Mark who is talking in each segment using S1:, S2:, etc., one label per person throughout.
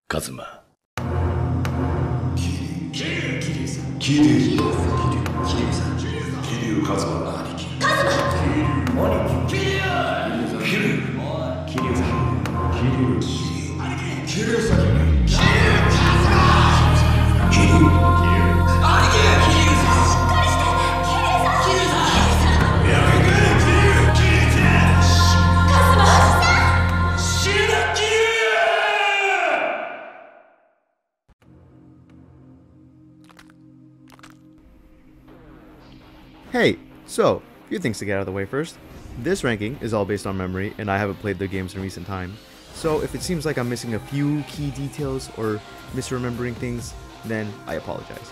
S1: カズマ。
S2: Hey, so, a few things to get out of the way first. This ranking is all based on memory, and I haven't played the games in recent time. So if it seems like I'm missing a few key details or misremembering things, then I apologize.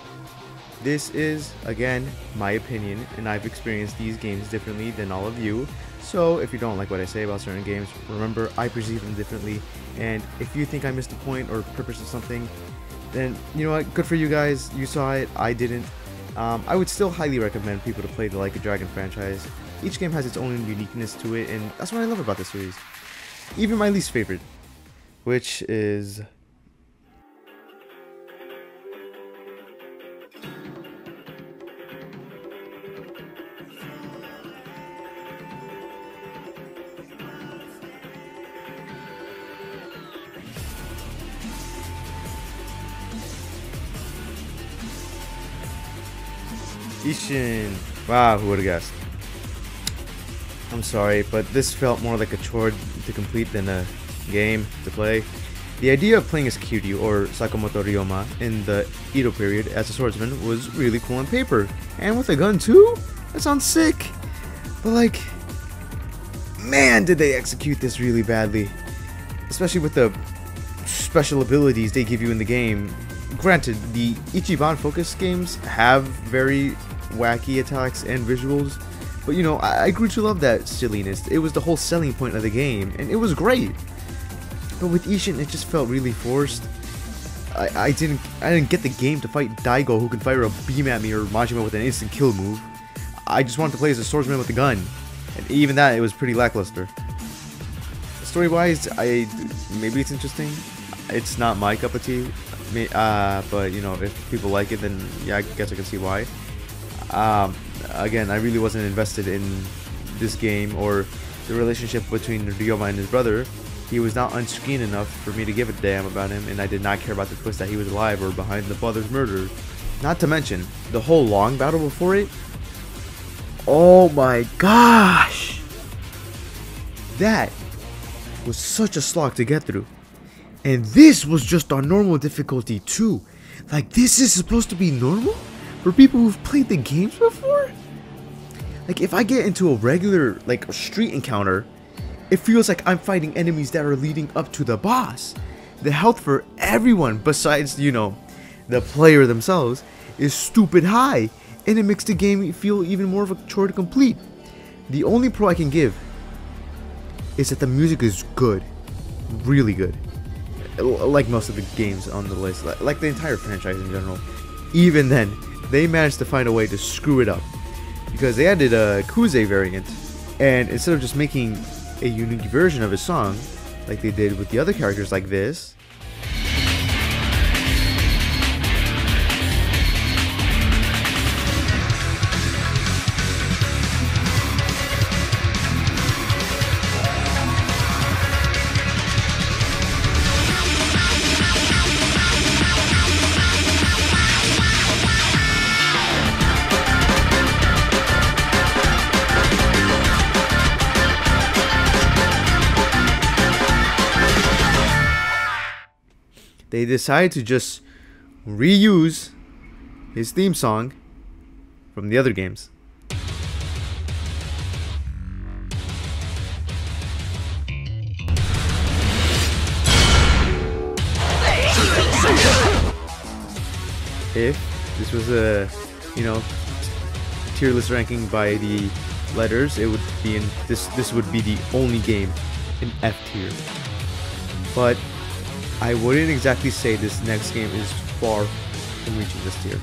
S2: This is, again, my opinion, and I've experienced these games differently than all of you. So if you don't like what I say about certain games, remember I perceive them differently, and if you think I missed a point or purpose of something, then you know what, good for you guys, you saw it, I didn't. I would still highly recommend people to play the Like a Dragon franchise. Each game has its own uniqueness to it, and that's what I love about this series. Even my least favorite, which is... Ishin. Wow, who would have guessed? I'm sorry, but this felt more like a chore to complete than a game to play. The idea of playing as Kiryu, or Sakamoto Ryoma, in the Edo period as a swordsman was really cool on paper. And with a gun too? That sounds sick! But like, man, did they execute this really badly. Especially with the special abilities they give you in the game. Granted, the Ichiban focus games have very wacky attacks and visuals, but you know, I grew to love that silliness. It was the whole selling point of the game, and it was great. But with Ishin, it just felt really forced. I didn't get the game to fight Daigo, who can fire a beam at me, or Majima with an instant kill move. I just wanted to play as a swordsman with a gun, and even that, it was pretty lackluster. Story-wise, maybe it's interesting. It's not my cup of tea. But you know, if people like it, then yeah, I guess I can see why. Again, I really wasn't invested in this game or the relationship between Ryoma and his brother. He was not on screen enough for me to give a damn about him, and I did not care about the twist that he was alive or behind the father's murder. Not to mention, the whole long battle before it. Oh my gosh! That was such a slog to get through. And this was just on normal difficulty too. Like, this is supposed to be normal? For people who've played the games before? Like, if I get into a regular, like, a street encounter, it feels like I'm fighting enemies that are leading up to the boss. The health for everyone besides, you know, the player themselves is stupid high. And it makes the game feel even more of a chore to complete. The only pro I can give is that the music is good. Really good. Like most of the games on the list, like the entire franchise in general. Even then, they managed to find a way to screw it up, because they added a Yakuza variant, and instead of just making a unique version of a song, like they did with the other characters like this, they decided to just reuse his theme song from the other games. If this was a, you know, tier list ranking by the letters, it would be in this would be the only game in F tier. But I wouldn't exactly say this next game is far from reaching this tier.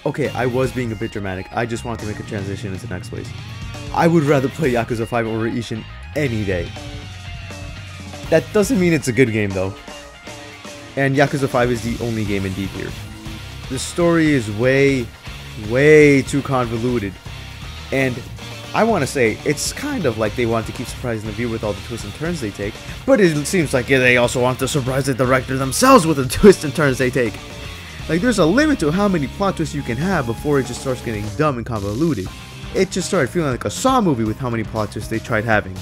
S2: Okay, I was being a bit dramatic. I just wanted to make a transition into the next place. I would rather play Yakuza 5 over Ishin any day. That doesn't mean it's a good game though. And Yakuza 5 is the only game in D tier. The story is way too convoluted. And I want to say, it's kind of like they want to keep surprising the viewer with all the twists and turns they take. But it seems like they also want to surprise the director themselves with the twists and turns they take. Like, there's a limit to how many plot twists you can have before it just starts getting dumb and convoluted. It just started feeling like a Saw movie with how many plot twists they tried having.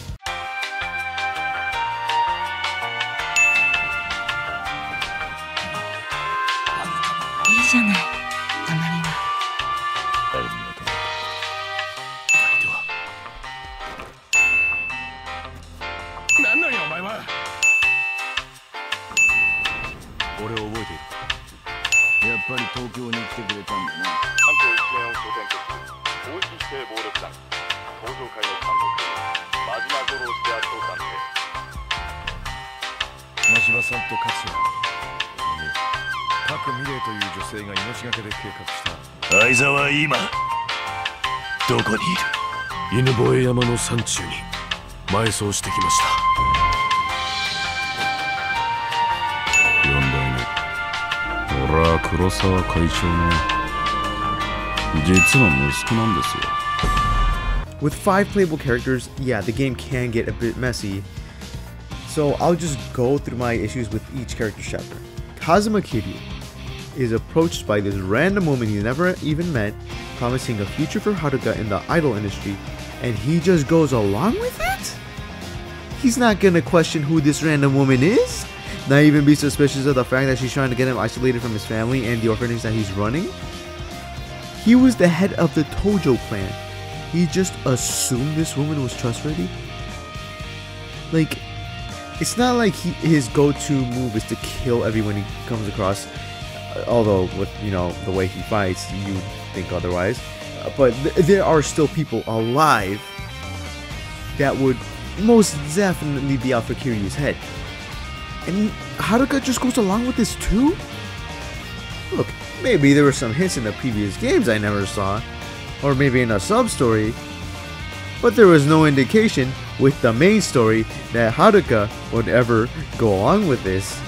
S1: Aizawa 今どこにいる？犬吠山の山中に埋葬してきました。4代目。俺は黒沢会長の実の息子なんですよ。
S2: With 5 playable characters, yeah, the game can get a bit messy. So I'll just go through my issues with each character's chapter. Kazuma Kiryu is approached by this random woman he never even met, promising a future for Haruka in the idol industry, and he just goes along with it? He's not gonna question who this random woman is? Not even be suspicious of the fact that she's trying to get him isolated from his family and the orphanage that he's running? He was the head of the Tojo clan. He just assumed this woman was trustworthy? Like, it's not like his go-to move is to kill everyone he comes across. Although, with, you know, the way he fights, you think otherwise. But there are still people alive that would most definitely be out for Kiryu's head. And Haruka just goes along with this too? Look, maybe there were some hints in the previous games I never saw, or maybe in a sub-story, but there was no indication with the main story that Haruka would ever go along with this.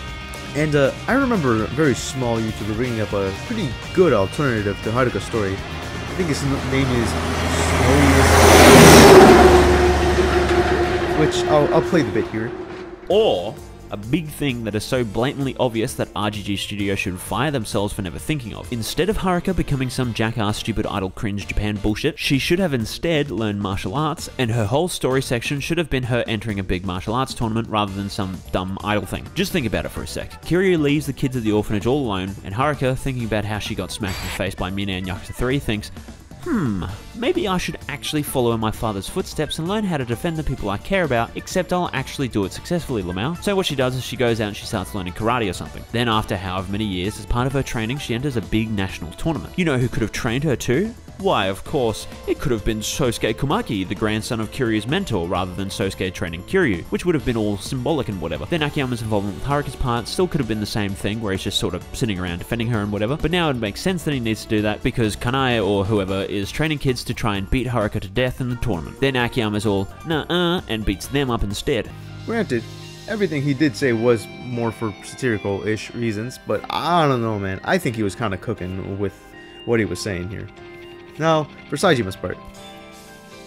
S2: And I remember a very small YouTuber bringing up a pretty good alternative to Haruka's story. I think his name is which I'll play the bit here.
S3: Or a big thing that is so blatantly obvious that RGG Studio should fire themselves for never thinking of. Instead of Haruka becoming some jackass stupid idol cringe Japan bullshit, she should have instead learned martial arts, and her whole story section should have been her entering a big martial arts tournament rather than some dumb idol thing. Just think about it for a sec. Kiryu leaves the kids at the orphanage all alone, and Haruka, thinking about how she got smacked in the face by Mina in Yakuza 3, thinks, maybe I should actually follow in my father's footsteps and learn how to defend the people I care about, except I'll actually do it successfully, Lamau. So what she does is she goes out and she starts learning karate or something. Then after however many years, as part of her training, she enters a big national tournament. You know who could have trained her too? Why, of course, it could have been Sosuke Komaki, the grandson of Kiryu's mentor, rather than Sosuke training Kiryu, which would have been all symbolic and whatever. Then Akiyama's involvement with Haruka's part still could have been the same thing, where he's just sort of sitting around defending her and whatever, but now it makes sense that he needs to do that because Kanae or whoever is training kids to try and beat Haruka to death in the tournament. Then Akiyama's all, nah, and beats them up instead.
S2: Granted, everything he did say was more for satirical-ish reasons, but I don't know, man. I think he was kind of cooking with what he was saying here. Now, for Saijima's part,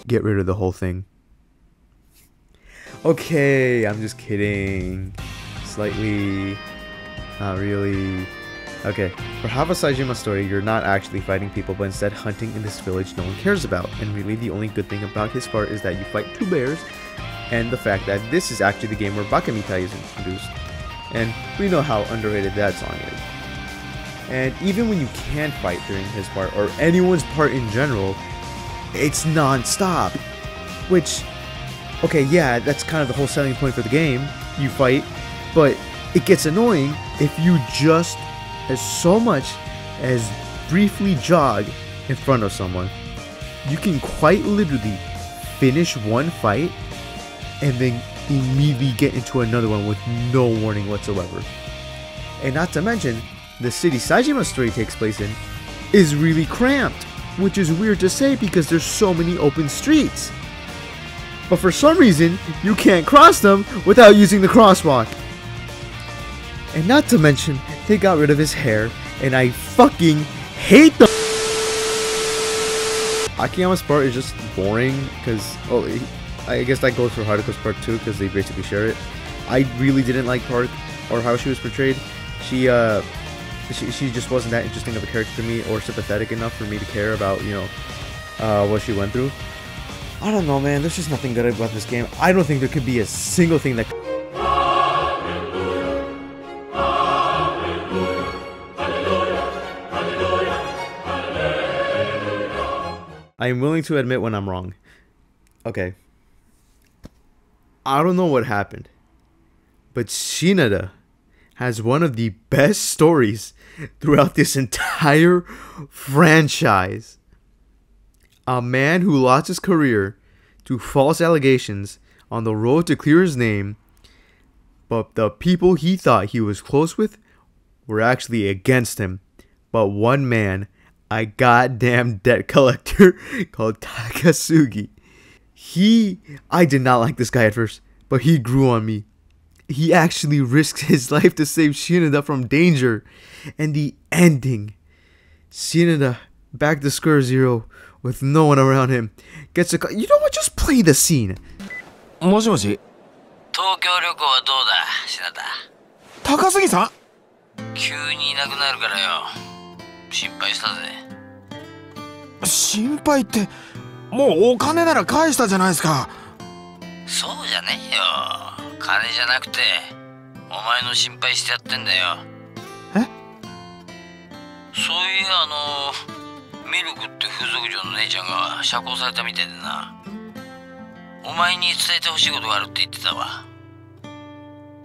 S2: get rid of the whole thing. Okay, I'm just kidding. Slightly. Not really. Okay, for half a Saijima's story, you're not actually fighting people, but instead hunting in this village no one cares about. And really the only good thing about his part is that you fight 2 bears, and the fact that this is actually the game where Bakamitai is introduced. And we know how underrated that song is. And even when you can fight during his part, or anyone's part in general, it's non-stop. Which, okay, yeah, that's kind of the whole selling point for the game. You fight, but it gets annoying if you just as so much as briefly jog in front of someone. You can quite literally finish one fight and then immediately get into another one with no warning whatsoever. And not to mention, the city Saijima's story takes place in is really cramped, which is weird to say because there's so many open streets. But for some reason, you can't cross them without using the crosswalk. And not to mention, they got rid of his hair, and I fucking hate the Akiyama's part is just boring, because, I guess that goes for Haruka's part too, because they basically share it. I really didn't like Park, or how she was portrayed. She just wasn't that interesting of a character to me, or sympathetic enough for me to care about, what she went through. I don't know, man, there's just nothing good about this game. I don't think there could be a single thing that... I am willing to admit when I'm wrong. Okay. I don't know what happened, but Shinada has one of the best stories throughout this entire franchise. A man who lost his career to false allegations on the road to clear his name, but the people he thought he was close with were actually against him. But one man, a goddamn debt collector called Takasugi. I did not like this guy at first, but he grew on me. He actually risked his life to save Shinada from danger. And the ending, Shinada back to square zero with no one around him, gets a... You know what? Just play the scene.
S4: もしもし。
S5: 東京旅行はどうだ、品田。
S4: 高杉さん。
S5: 急にいなくなるからよ。心配したぜ。
S4: 心配って、もうお金なら返したじゃないですか。
S5: そうじゃねえよ。金じゃなくて、お前の心配してやってんだよ。
S4: え？
S5: そういやミルクって風俗嬢の姉ちゃんが釈放されたみたいでな。お前に伝えてほしいことがあるって言ってたわ。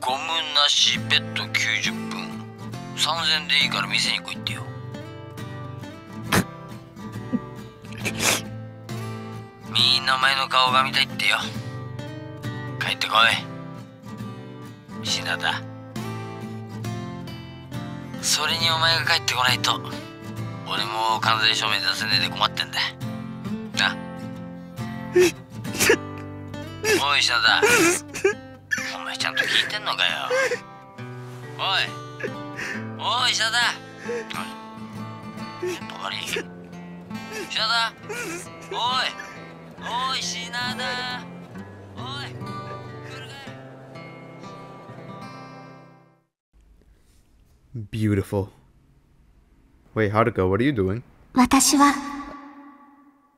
S5: ゴムなしベッド90分。3000でいいから店に来いってよ。みんなお前の顔が見たいってよ。帰ってこい。品田。それにお前が帰ってこないと、俺も完全証明出せねえで困ってんだ。な。おい、品田。お前ちゃんと聞いてんのかよ。おい。おい、品田。おい。やっぱ悪い。品田。おい。おい、品田。おい。来るかい。
S2: Beautiful. Wait, Haruka, what are you doing?
S6: 私は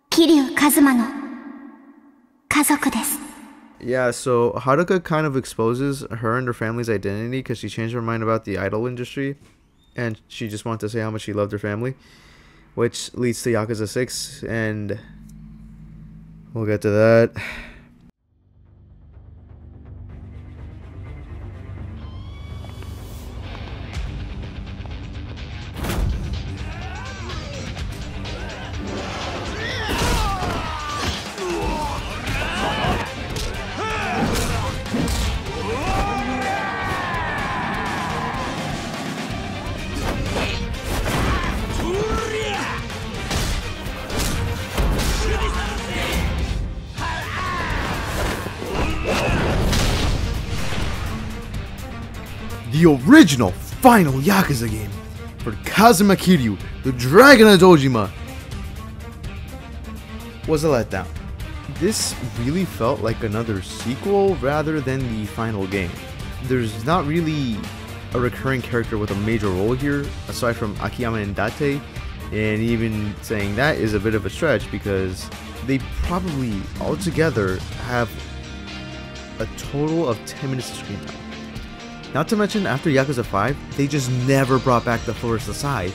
S6: 桐生一馬の家族です。
S2: Yeah, so Haruka kind of exposes her and her family's identity because she changed her mind about the idol industry, and she just wanted to say how much she loved her family, which leads to Yakuza 6, and we'll get to that. The original final Yakuza game for Kazuma Kiryu, the Dragon of Dojima, was a letdown. This really felt like another sequel rather than the final game. There's not really a recurring character with a major role here, aside from Akiyama and Date, and even saying that is a bit of a stretch because they probably altogether have a total of 10 minutes of screen time. Not to mention, after Yakuza 5, they just never brought back the Forest Asai,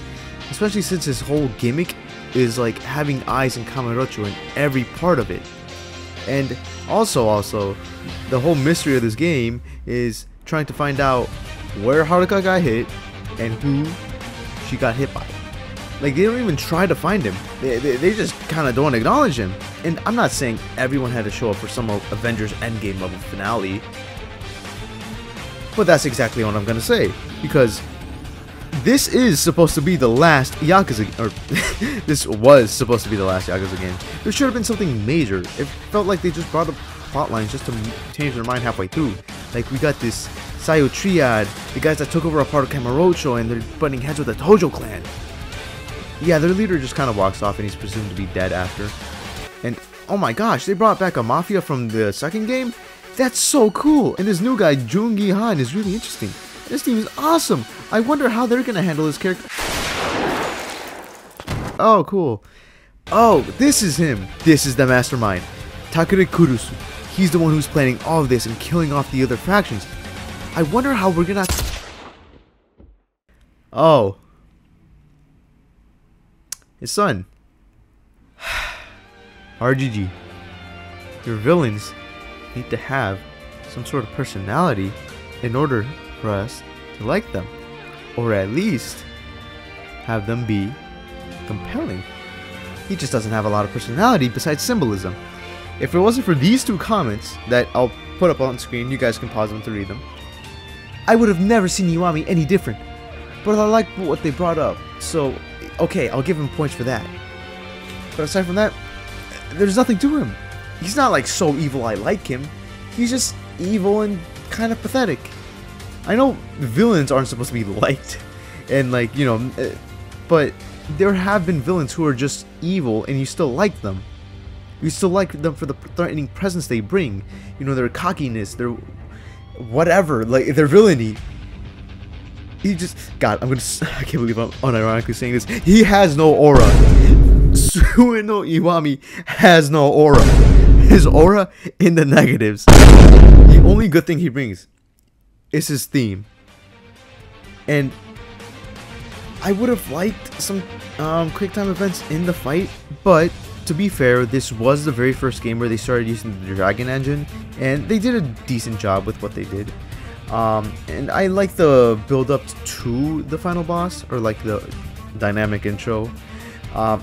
S2: especially since his whole gimmick is like having eyes and Kamurocho in every part of it. And also, the whole mystery of this game is trying to find out where Haruka got hit and who she got hit by. Like, they don't even try to find him. They just kind of don't acknowledge him. And I'm not saying everyone had to show up for some Avengers Endgame level finale, but that's exactly what I'm gonna say, because this is supposed to be the last Yakuza, or this was supposed to be the last Yakuza game. There should have been something major. It felt like they just brought up plot lines just to change their mind halfway through. Like, we got this Sayo Triad, the guys that took over a part of Kamurocho, and they're butting heads with the Tojo clan. Yeah, their leader just kind of walks off, and he's presumed to be dead after. And oh my gosh, they brought back a mafia from the second game? That's so cool! And this new guy, Jungi Han, is really interesting. This team is awesome! I wonder how they're gonna handle his character. Oh, cool. Oh, this is him. This is the mastermind. Takure Kurusu. He's the one who's planning all of this and killing off the other factions. I wonder how we're gonna... Oh. His son. RGG. Your villains need to have some sort of personality in order for us to like them, or at least have them be compelling. He just doesn't have a lot of personality besides symbolism. If it wasn't for these two comments that I'll put up on screen, you guys can pause them to read them, I would have never seen Kiwami any different. But I like what they brought up, so okay, I'll give him points for that. But aside from that, there's nothing to him. He's not like so evil I like him. He's just evil and kind of pathetic. I know villains aren't supposed to be liked, and like, you know, but there have been villains who are just evil and you still like them. You still like them for the threatening presence they bring. You know, their cockiness, their whatever, like their villainy. He just, God, I can't believe I'm unironically saying this. He has no aura. Sueno Kiwami has no aura. His aura in the negatives. The only good thing he brings is his theme. And I would have liked some quick time events in the fight, but to be fair, this was the very first game where they started using the Dragon Engine, and they did a decent job with what they did. And I like the build up to the final boss, or like the dynamic intro.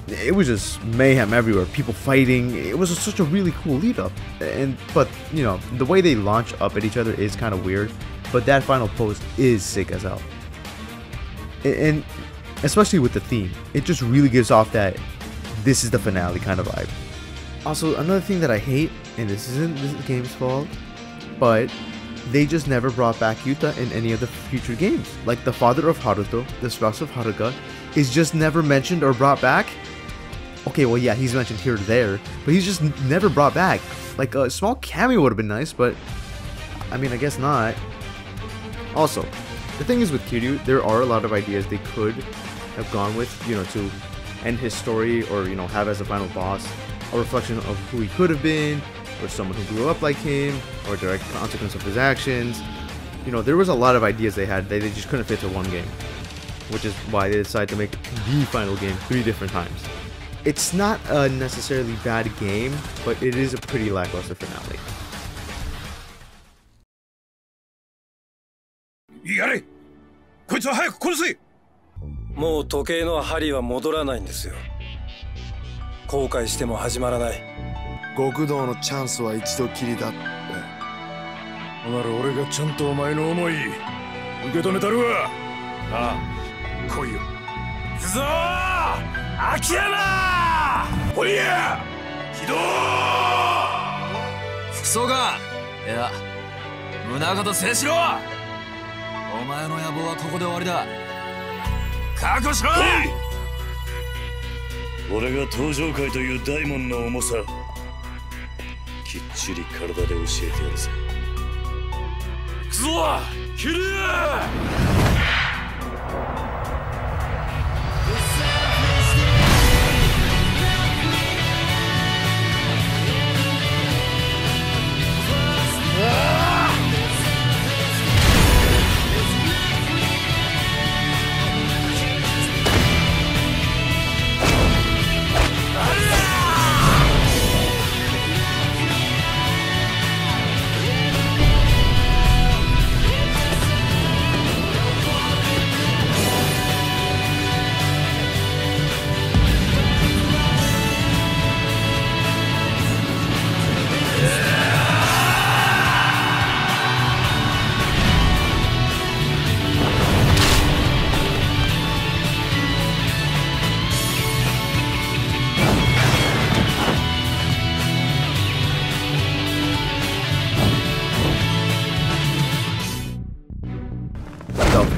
S2: It was just mayhem everywhere, people fighting. It was such a really cool lead up, but you know, the way they launch up at each other is kind of weird. But that final pose is sick as hell, and especially with the theme, it just really gives off that this is the finale kind of vibe. Also, another thing that I hate, and this isn't the game's fault, but they just never brought back Yuta in any of the future games. Like the father of Haruto, the spouse of Haruka, is just never mentioned or brought back. Okay, well yeah, he's mentioned here or there, but he's just never brought back. Like a small cameo would have been nice, but I mean, I guess not. Also, the thing is with Kiryu, there are a lot of ideas they could have gone with, you know, to end his story, or you know, have as a final boss a reflection of who he could have been, or someone who grew up like him, or a direct consequence of his actions. You know, there was a lot of ideas they had that they just couldn't fit to one game, which is why they decided to make the final game 3 different times. It's not a necessarily bad game, but it is a pretty lackluster finale.
S1: やれ、こいつは早く殺せ。
S7: もう時計の針は戻らないんですよ。後悔しても始まらない。
S4: 極道のチャンスは一度きりだって。
S1: なら俺がちゃんとお前の思い受け止めたるわ。ああ、来いよ。行くぞー、秋山。おいや、起動。
S8: 服装が、いや、宗像静止ろ。お前の野望はここで終わりだ。覚悟しろ。
S1: 俺が登場界という大門の重さ、きっちり体で教えてやるぜ。行くぞ、キリー。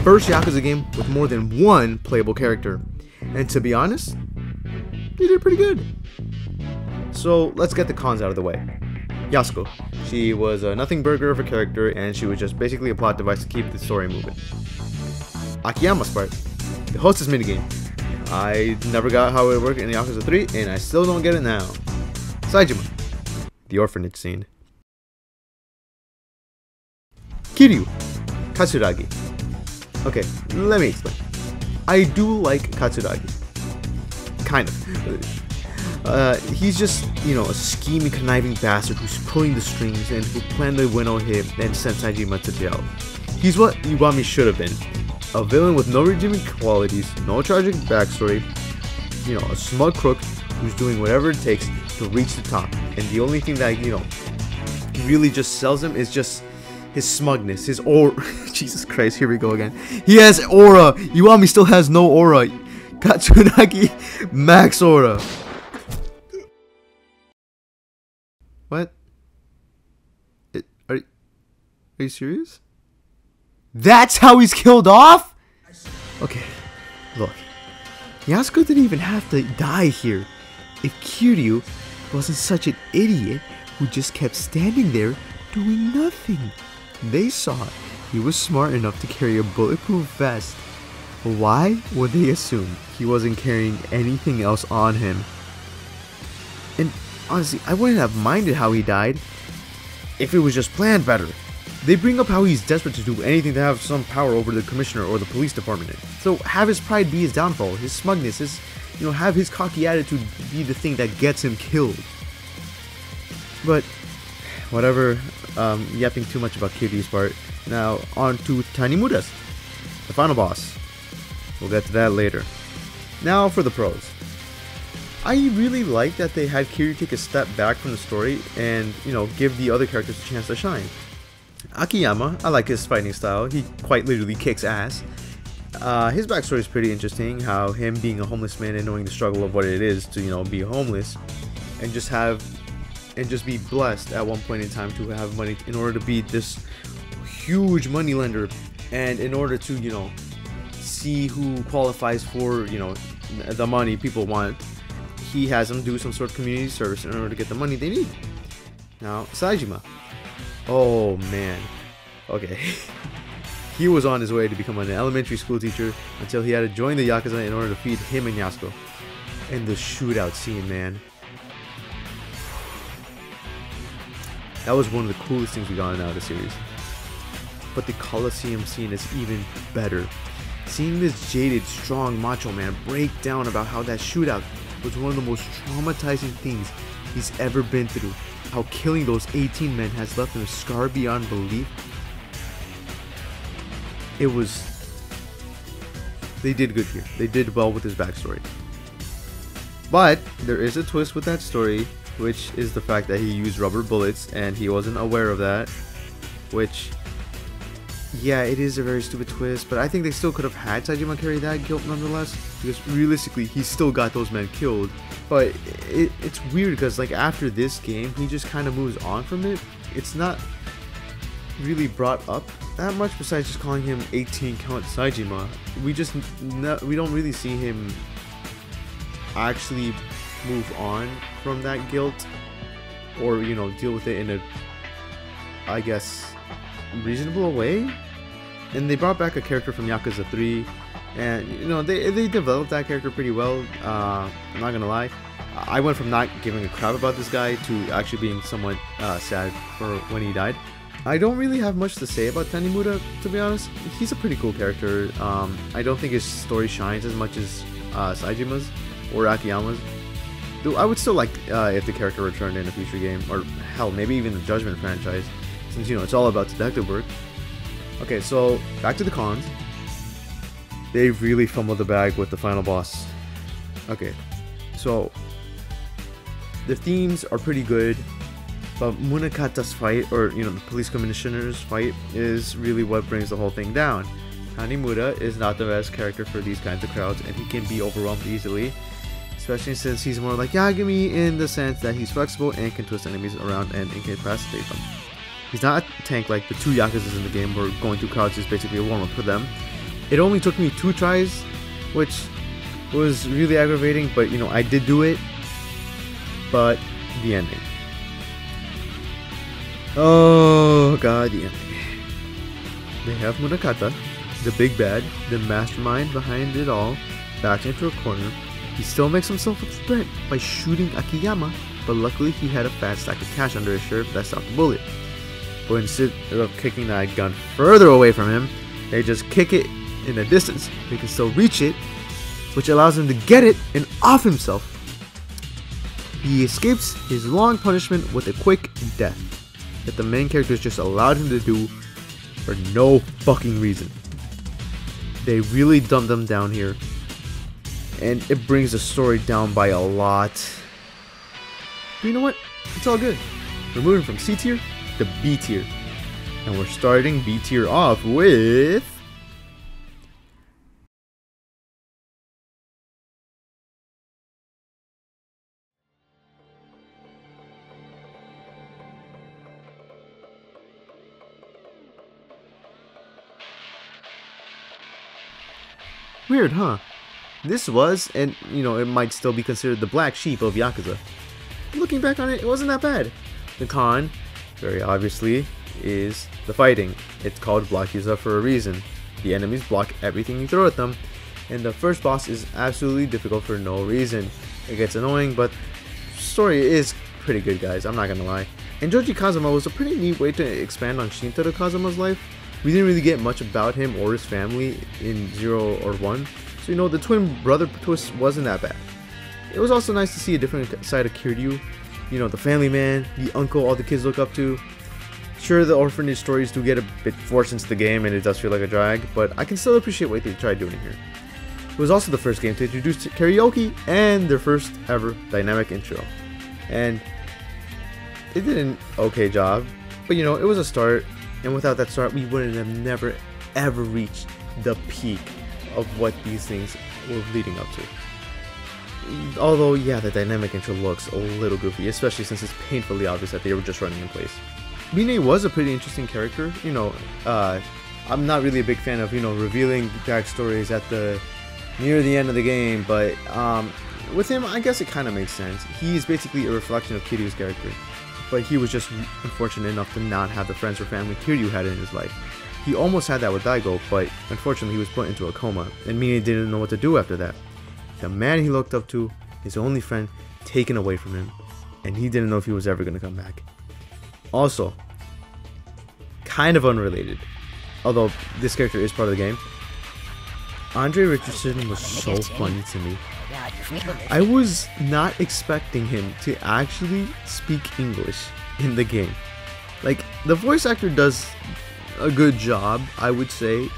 S2: first Yakuza game with more than one playable character. And to be honest, they did pretty good. So let's get the cons out of the way. Yasuko. She was a nothing burger of a character, and she was just basically a plot device to keep the story moving. Akiyama's part. The hostess minigame. I never got how it worked in Yakuza 3, and I still don't get it now. Saejima. The orphanage scene. Kiryu. Katsuragi. Okay, let me explain. I do like Katsuragi. Kind of. He's just, you know, a scheming, conniving bastard who's pulling the strings and who planned to winnow him and send Saejima to jail. He's what Kiwami should have been. A villain with no redeeming qualities, no tragic backstory, you know, a smug crook who's doing whatever it takes to reach the top. And the only thing that, you know, really just sells him is just his smugness, his aura. Jesus Christ, here we go again. He has aura. Kiwami still has no aura. Katsuragi, max aura. What? Are you serious? That's how he's killed off? Okay, look. Yasuko didn't even have to die here. If Kiryu wasn't such an idiot who just kept standing there doing nothing. They saw he was smart enough to carry a bulletproof vest. Why would they assume he wasn't carrying anything else on him? And honestly, I wouldn't have minded how he died if it was just planned better. They bring up how he's desperate to do anything to have some power over the commissioner or the police department. So have his pride be his downfall, his smugness, his, you know, have his cocky attitude be the thing that gets him killed. But whatever, yapping too much about Kiryu's part. Now on to Tanimura's, the final boss. We'll get to that later. Now for the pros. I really like that they had Kiryu take a step back from the story and, you know, give the other characters a chance to shine. Akiyama, I like his fighting style. He quite literally kicks ass. His backstory is pretty interesting. How him being a homeless man and knowing the struggle of what it is to, you know, be homeless and just be blessed at one point in time to have money in order to be this huge money lender, and in order to, you know, see who qualifies for, you know, the money people want, he has them do some sort of community service in order to get the money they need. Now Saejima. Oh man, okay. He was on his way to become an elementary school teacher until he had to join the Yakuza in order to feed him and Yasuko. And the shootout scene, man. That was one of the coolest things we got out of the series. But the Coliseum scene is even better. Seeing this jaded, strong macho man break down about how that shootout was one of the most traumatizing things he's ever been through. How killing those 18 men has left him a scar beyond belief. It was... They did good here. They did well with his backstory. But there is a twist with that story, which is the fact that he used rubber bullets and he wasn't aware of that. Which, yeah, it is a very stupid twist, but I think they still could have had Saejima carry that guilt nonetheless, because realistically he still got those men killed. But it's weird because, like, after this game he just kind of moves on from it. It's not really brought up that much besides just calling him 18 count Saejima. We don't really see him actually move on from that guilt, or, you know, deal with it in a, I guess, reasonable way. And they brought back a character from Yakuza 3, and, you know, they developed that character pretty well. I'm not gonna lie, I went from not giving a crap about this guy to actually being somewhat sad for when he died. I don't really have much to say about Tanimura, to be honest. He's a pretty cool character. I don't think his story shines as much as Saejima's or Akiyama's. Though I would still like if the character returned in a future game, or hell, maybe even the Judgment franchise, since, you know, it's all about detective work. Okay, so back to the cons. They really fumbled the bag with the final boss. Okay, so the themes are pretty good, but Munakata's fight, or, you know, the police commissioner's fight, is really what brings the whole thing down. Tanimura is not the best character for these kinds of crowds, and he can be overwhelmed easily, especially since he's more like Yagami in the sense that he's flexible and can twist enemies around and incapacitate them. He's not a tank like the two Yakuzas in the game, where going through crowds is basically a warm-up for them. It only took me 2 tries, which was really aggravating, but you know, I did do it. But the ending. Oh god, the ending. They have Munakata, the big bad, the mastermind behind it all, backed into a corner. He still makes himself a threat by shooting Akiyama, but luckily he had a fat stack of cash under his shirt that stopped the bullet. But instead of kicking that gun further away from him, they just kick it in the distance. They can still reach it, which allows him to get it and off himself. He escapes his long punishment with a quick death that the main characters just allowed him to do for no fucking reason. They really dumbed them down here, and it brings the story down by a lot. But you know what? It's all good. We're moving from C tier to B tier, and we're starting B tier off with weird, huh? This was, and you know, it might still be considered the black sheep of Yakuza. Looking back on it, it wasn't that bad. The con, very obviously, is the fighting. It's called Block Yakuza for a reason. The enemies block everything you throw at them, and the first boss is absolutely difficult for no reason. It gets annoying, but the story is pretty good, guys, I'm not gonna lie. And Joji Kazuma was a pretty neat way to expand on Shintaro Kazuma's life. We didn't really get much about him or his family in 0 or 1, so you know, the twin brother twist wasn't that bad. It was also nice to see a different side of Kiryu, you know, the family man, the uncle all the kids look up to. Sure, the orphanage stories do get a bit forced into the game and it does feel like a drag, but I can still appreciate what they tried doing here. It was also the first game to introduce karaoke and their first ever dynamic intro. And it did an okay job, but you know, it was a start. And without that start, we wouldn't have never ever reached the peak of what these things were leading up to. Although, yeah, the dynamic intro looks a little goofy, especially since it's painfully obvious that they were just running in place. Mine was a pretty interesting character. You know, I'm not really a big fan of, you know, revealing backstories at near the end of the game, but with him, I guess it kind of makes sense. He's basically a reflection of Kiryu's character. But he was just unfortunate enough to not have the friends or family Kiryu had in his life. He almost had that with Daigo, but unfortunately he was put into a coma, and Mine didn't know what to do after that. The man he looked up to, his only friend, taken away from him, and he didn't know if he was ever going to come back. Also, kind of unrelated, although this character is part of the game, Andre Richardson was so funny to me. I was not expecting him to actually speak English in the game. Like, the voice actor does a good job, I would say.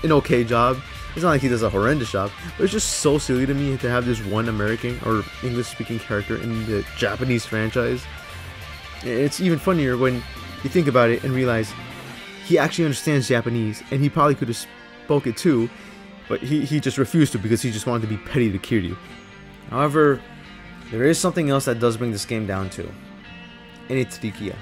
S2: An okay job. It's not like he does a horrendous job, but it's just so silly to me to have this one American or English speaking character in the Japanese franchise. It's even funnier when you think about it and realize he actually understands Japanese, and he probably could have spoke it too, but he just refused to because he just wanted to be petty to Kiryu. However, there is something else that does bring this game down to, and it's Rikiya.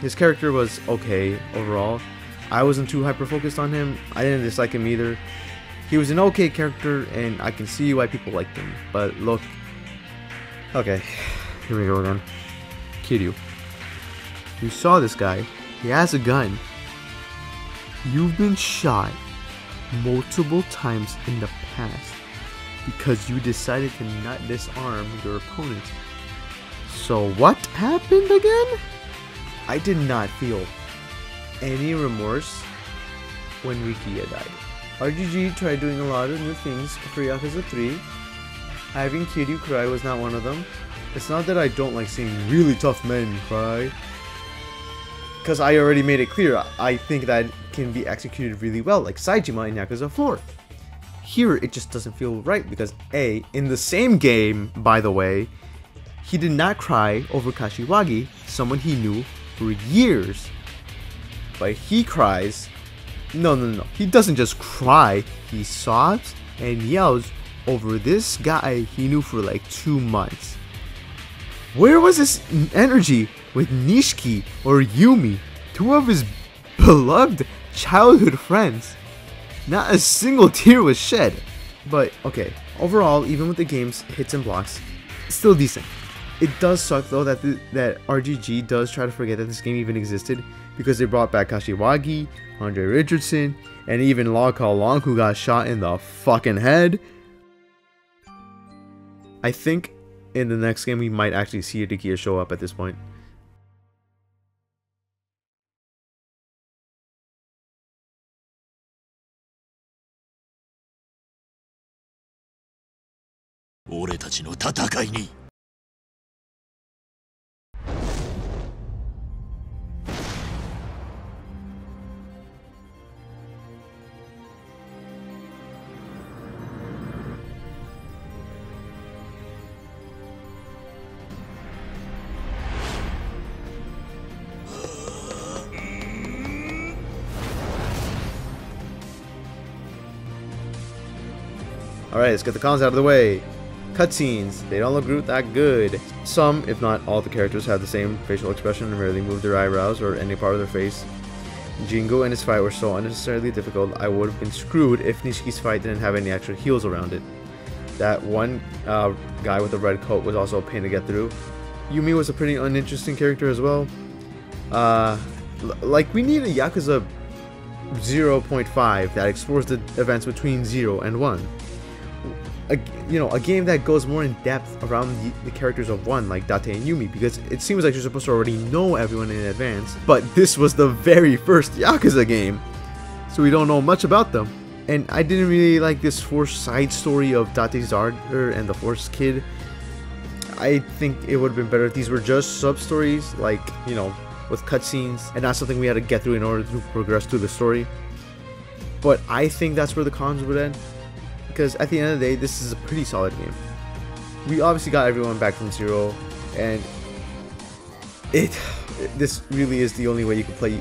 S2: His character was okay overall. I wasn't too hyper focused on him. I didn't dislike him either. He was an okay character, and I can see why people liked him. But look, okay, here we go again. Kiryu, you saw this guy. He has a gun. You've been shot multiple times in the past because you decided to not disarm your opponent. So what happened again? I did not feel any remorse when Rikiya died. RGG tried doing a lot of new things for Yakuza 3. Having Kiryu cry was not one of them. It's not that I don't like seeing really tough men cry, because I already made it clear I think that can be executed really well, like Saejima in Yakuza 4. Here it just doesn't feel right because A, in the same game, by the way, he did not cry over Kashiwagi, someone he knew for years. But he cries. No. He doesn't just cry. He sobs and yells over this guy he knew for like 2 months. Where was this energy with Nishiki or Yumi, two of his beloved childhood friends? Not a single tear was shed. But okay, overall, even with the game's hits and blocks, it's still decent. It does suck though that that RGG does try to forget that this game even existed, because they brought back Kashiwagi, Andre Richardson, and even Law Kao Long, who got shot in the fucking head. I think in the next game we might actually see Idikia show up at this point. Alright, let's get the cons out of the way. Cutscenes, they don't look that good. Some, if not all the characters, have the same facial expression and rarely move their eyebrows or any part of their face. Jingo and his fight were so unnecessarily difficult, I would have been screwed if Nishiki's fight didn't have any extra heals around it. That one guy with the red coat was also a pain to get through. Yumi was a pretty uninteresting character as well. Like, we need a Yakuza 0.5 that explores the events between 0 and 1. A game that goes more in depth around the characters of 1, like Date and Yumi, because it seems like you're supposed to already know everyone in advance, but this was the very first Yakuza game, so we don't know much about them. And I didn't really like this forced side story of Date's daughter and the forced kid. I think it would have been better if these were just sub-stories, like, you know, with cutscenes, and not something we had to get through in order to progress through the story. But I think that's where the cons would end, because at the end of the day, this is a pretty solid game. We obviously got everyone back from 0, and this really is the only way you can play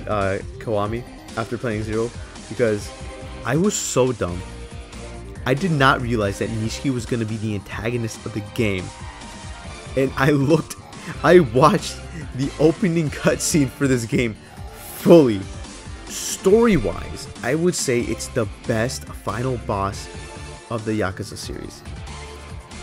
S2: Kiwami after playing 0, because I was so dumb. I did not realize that Nishiki was going to be the antagonist of the game, and I watched the opening cutscene for this game fully. Story-wise, I would say it's the best final boss of the Yakuza series.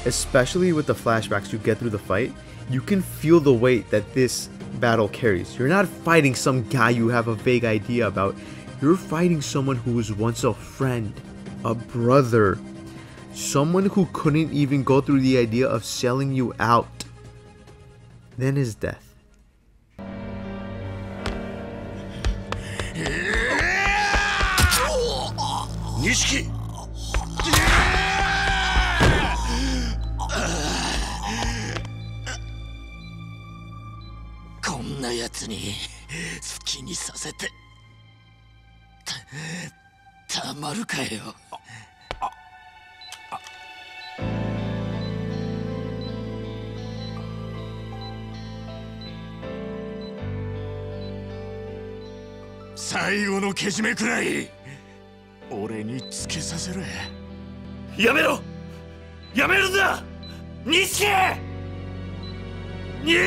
S2: Especially with the flashbacks you get through the fight, you can feel the weight that this battle carries. You're not fighting some guy you have a vague idea about. You're fighting someone who was once a friend, a brother, someone who couldn't even go through the idea of selling you out. Then his death.
S1: Nishiki!
S8: こんな奴に好きにさせてたまるかよ。最後のけじめくらい俺につけさせろ。
S1: やめろ！やめるんだ！錦！錦！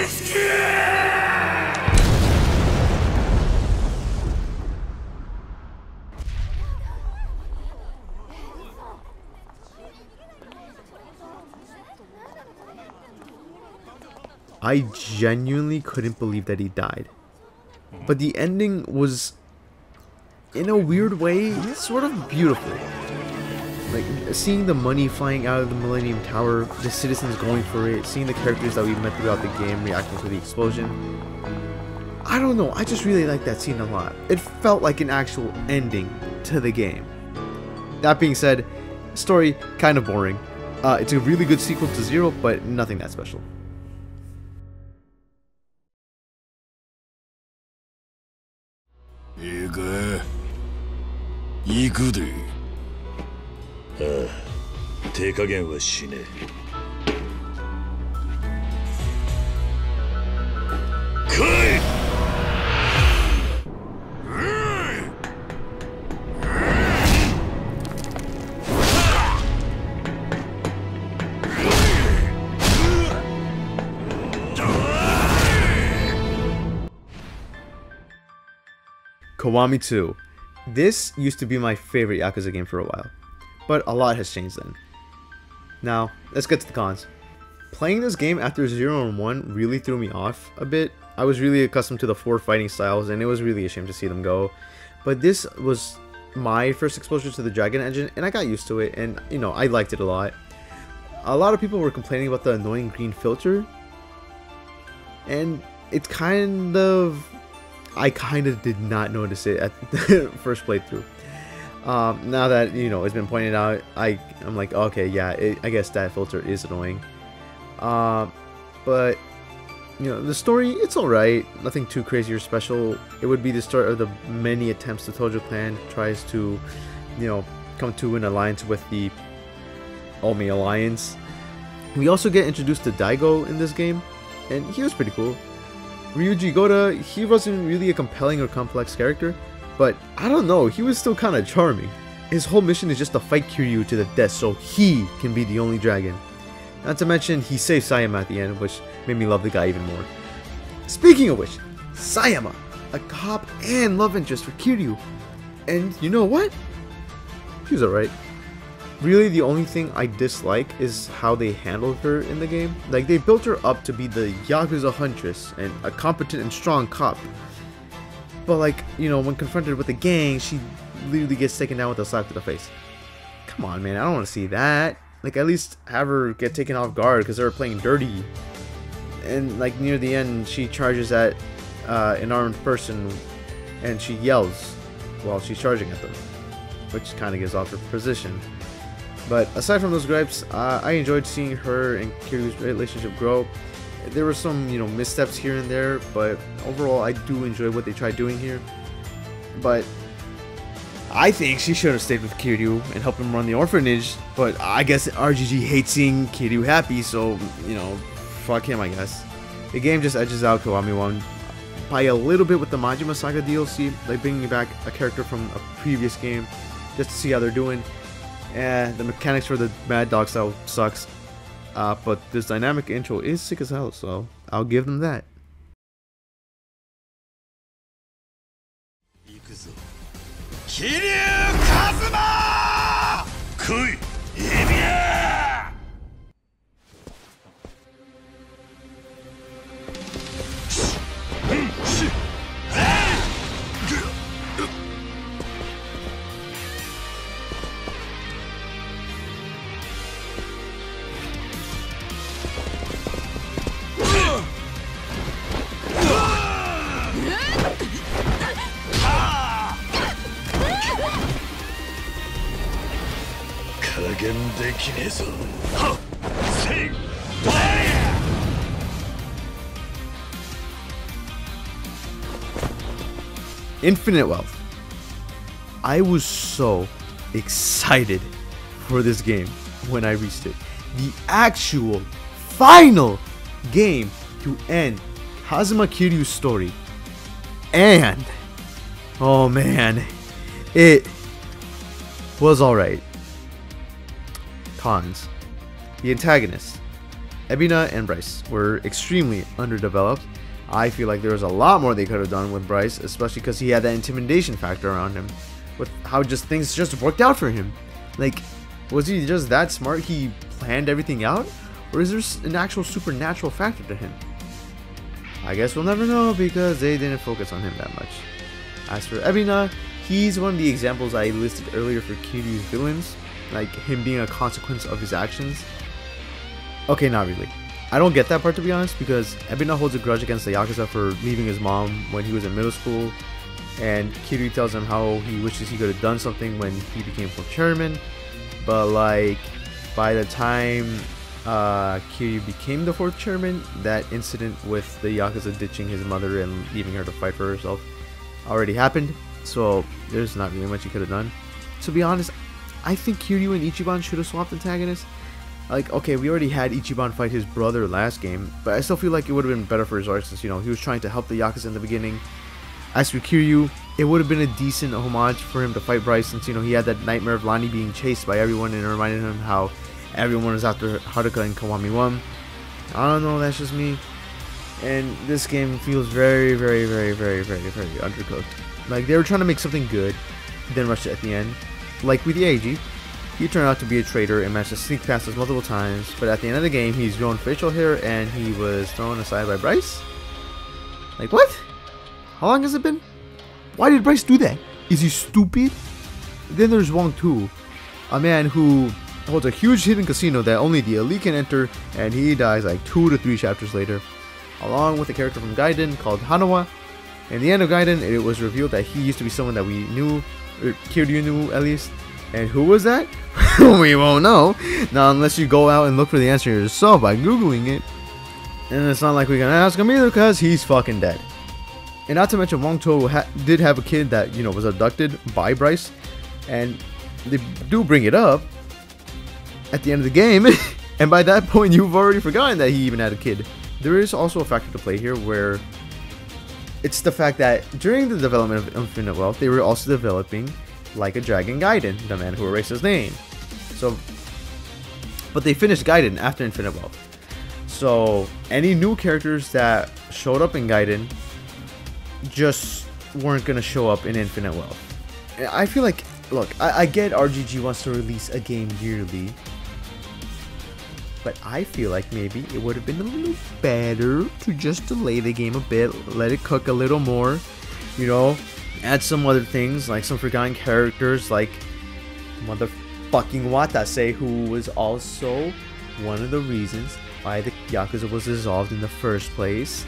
S2: I genuinely couldn't believe that he died. But the ending was, in a weird way, sort of beautiful. Like, seeing the money flying out of the Millennium Tower, the citizens going for it, seeing the characters that we met throughout the game reacting to the explosion. I don't know, I just really liked that scene a lot. It felt like an actual ending to the game. That being said, story kind of boring. It's a really good sequel to 0, but nothing that special.
S1: 行くで。ああ、手加減はしねえ。来い！
S2: Kiwami 2. This used to be my favorite Yakuza game for a while, but a lot has changed then. Now, let's get to the cons. Playing this game after 0 and 1 really threw me off a bit. I was really accustomed to the 4 fighting styles, and it was really a shame to see them go. But this was my first exposure to the Dragon engine, and I got used to it, and you know, I liked it a lot. A lot of people were complaining about the annoying green filter, and it's kind of... I kind of did not notice it at the first playthrough. Now that, you know, it's been pointed out, I'm like, okay, yeah, I guess that filter is annoying. But, you know, the story, it's alright. Nothing too crazy or special. It would be the start of the many attempts the Tojo clan tries to, you know, come to an alliance with the Ome Alliance. We also get introduced to Daigo in this game, and he was pretty cool. Ryuji Goda, he wasn't really a compelling or complex character, but I don't know, he was still kind of charming. His whole mission is just to fight Kiryu to the death so he can be the only dragon. Not to mention, he saved Sayama at the end, which made me love the guy even more. Speaking of which, Sayama, a cop and love interest for Kiryu. And you know what? She was alright. Really, the only thing I dislike is how they handled her in the game. Like, they built her up to be the Yakuza huntress and a competent and strong cop. But like, you know, when confronted with the gang, she literally gets taken down with a slap to the face. Come on, man, I don't want to see that. Like, at least have her get taken off guard because they were playing dirty. And like, near the end, she charges at an armed person and she yells while she's charging at them, which kind of gives off her position. But aside from those gripes, I enjoyed seeing her and Kiryu's relationship grow. There were some, you know, missteps here and there, but overall I do enjoy what they tried doing here. But I think she should have stayed with Kiryu and helped him run the orphanage, but I guess RGG hates seeing Kiryu happy, so, you know, fuck him, I guess. The game just edges out Kiwami 1 by a little bit with the Majima Saga DLC, like bringing back a character from a previous game just to see how they're doing. And the mechanics for the Mad Dog style sucks, but this dynamic intro is sick as hell, so I'll give them that. Infinite Wealth. I was so excited for this game when I reached it. The actual final game to end Kazuma Kiryu's story. And oh man, it was alright. Cons. The antagonists, Ebina and Bryce, were extremely underdeveloped. I feel like there was a lot more they could have done with Bryce, especially because he had that intimidation factor around him, with how just things just worked out for him. Like, was he just that smart he planned everything out? Or is there an actual supernatural factor to him? I guess we'll never know because they didn't focus on him that much. As for Ebina, he's one of the examples I listed earlier for Kiryu's villains, like him being a consequence of his actions. Okay, not really. I don't get that part, to be honest, because Ebina holds a grudge against the Yakuza for leaving his mom when he was in middle school, and Kiryu tells him how he wishes he could have done something when he became fourth chairman, but like, by the time Kiryu became the fourth chairman, that incident with the Yakuza ditching his mother and leaving her to fight for herself already happened, so there's not really much he could have done. To be honest, I think Kiryu and Ichiban should have swapped antagonists. Like, okay, we already had Ichiban fight his brother last game, but I still feel like it would have been better for his arc since, you know, he was trying to help the Yakuza in the beginning. As for Kiryu, it would have been a decent homage for him to fight Bryce since, you know, he had that nightmare of Lani being chased by everyone and it reminded him how everyone was after Haruka and Kiwami 1. I don't know, that's just me. And this game feels very, very, very, very, very, very undercooked. Like, they were trying to make something good, then rushed it at the end. Like with Yaji, he turned out to be a traitor and managed to sneak past us multiple times, but at the end of the game, he's grown facial hair and he was thrown aside by Bryce? Like, what? How long has it been? Why did Bryce do that? Is he stupid? Then there's Wong too, a man who holds a huge hidden casino that only the elite can enter, and he dies like 2 to 3 chapters later, along with a character from Gaiden called Hanawa. In the end of Gaiden, it was revealed that he used to be someone that we knew, or Kiryu knew at least. And who was that? We won't know. Now, unless you go out and look for the answer yourself by Googling it. And it's not like we can ask him either, because he's fucking dead. And not to mention, Wong To did have a kid that, you know, was abducted by Bryce. And they do bring it up at the end of the game. And by that point, you've already forgotten that he even had a kid. There is also a factor to play here where it's the fact that during the development of Infinite Wealth, they were also developing Like a Dragon Gaiden, the man who erased his name. So, but they finished Gaiden after Infinite Wealth. So, any new characters that showed up in Gaiden just weren't going to show up in Infinite Wealth. I feel like, look, I get RGG wants to release a game yearly, but I feel like maybe it would have been a little better to just delay the game a bit, let it cook a little more, you know, add some other things, like some forgotten characters, like motherfucking Watase, who was also one of the reasons why the Yakuza was dissolved in the first place.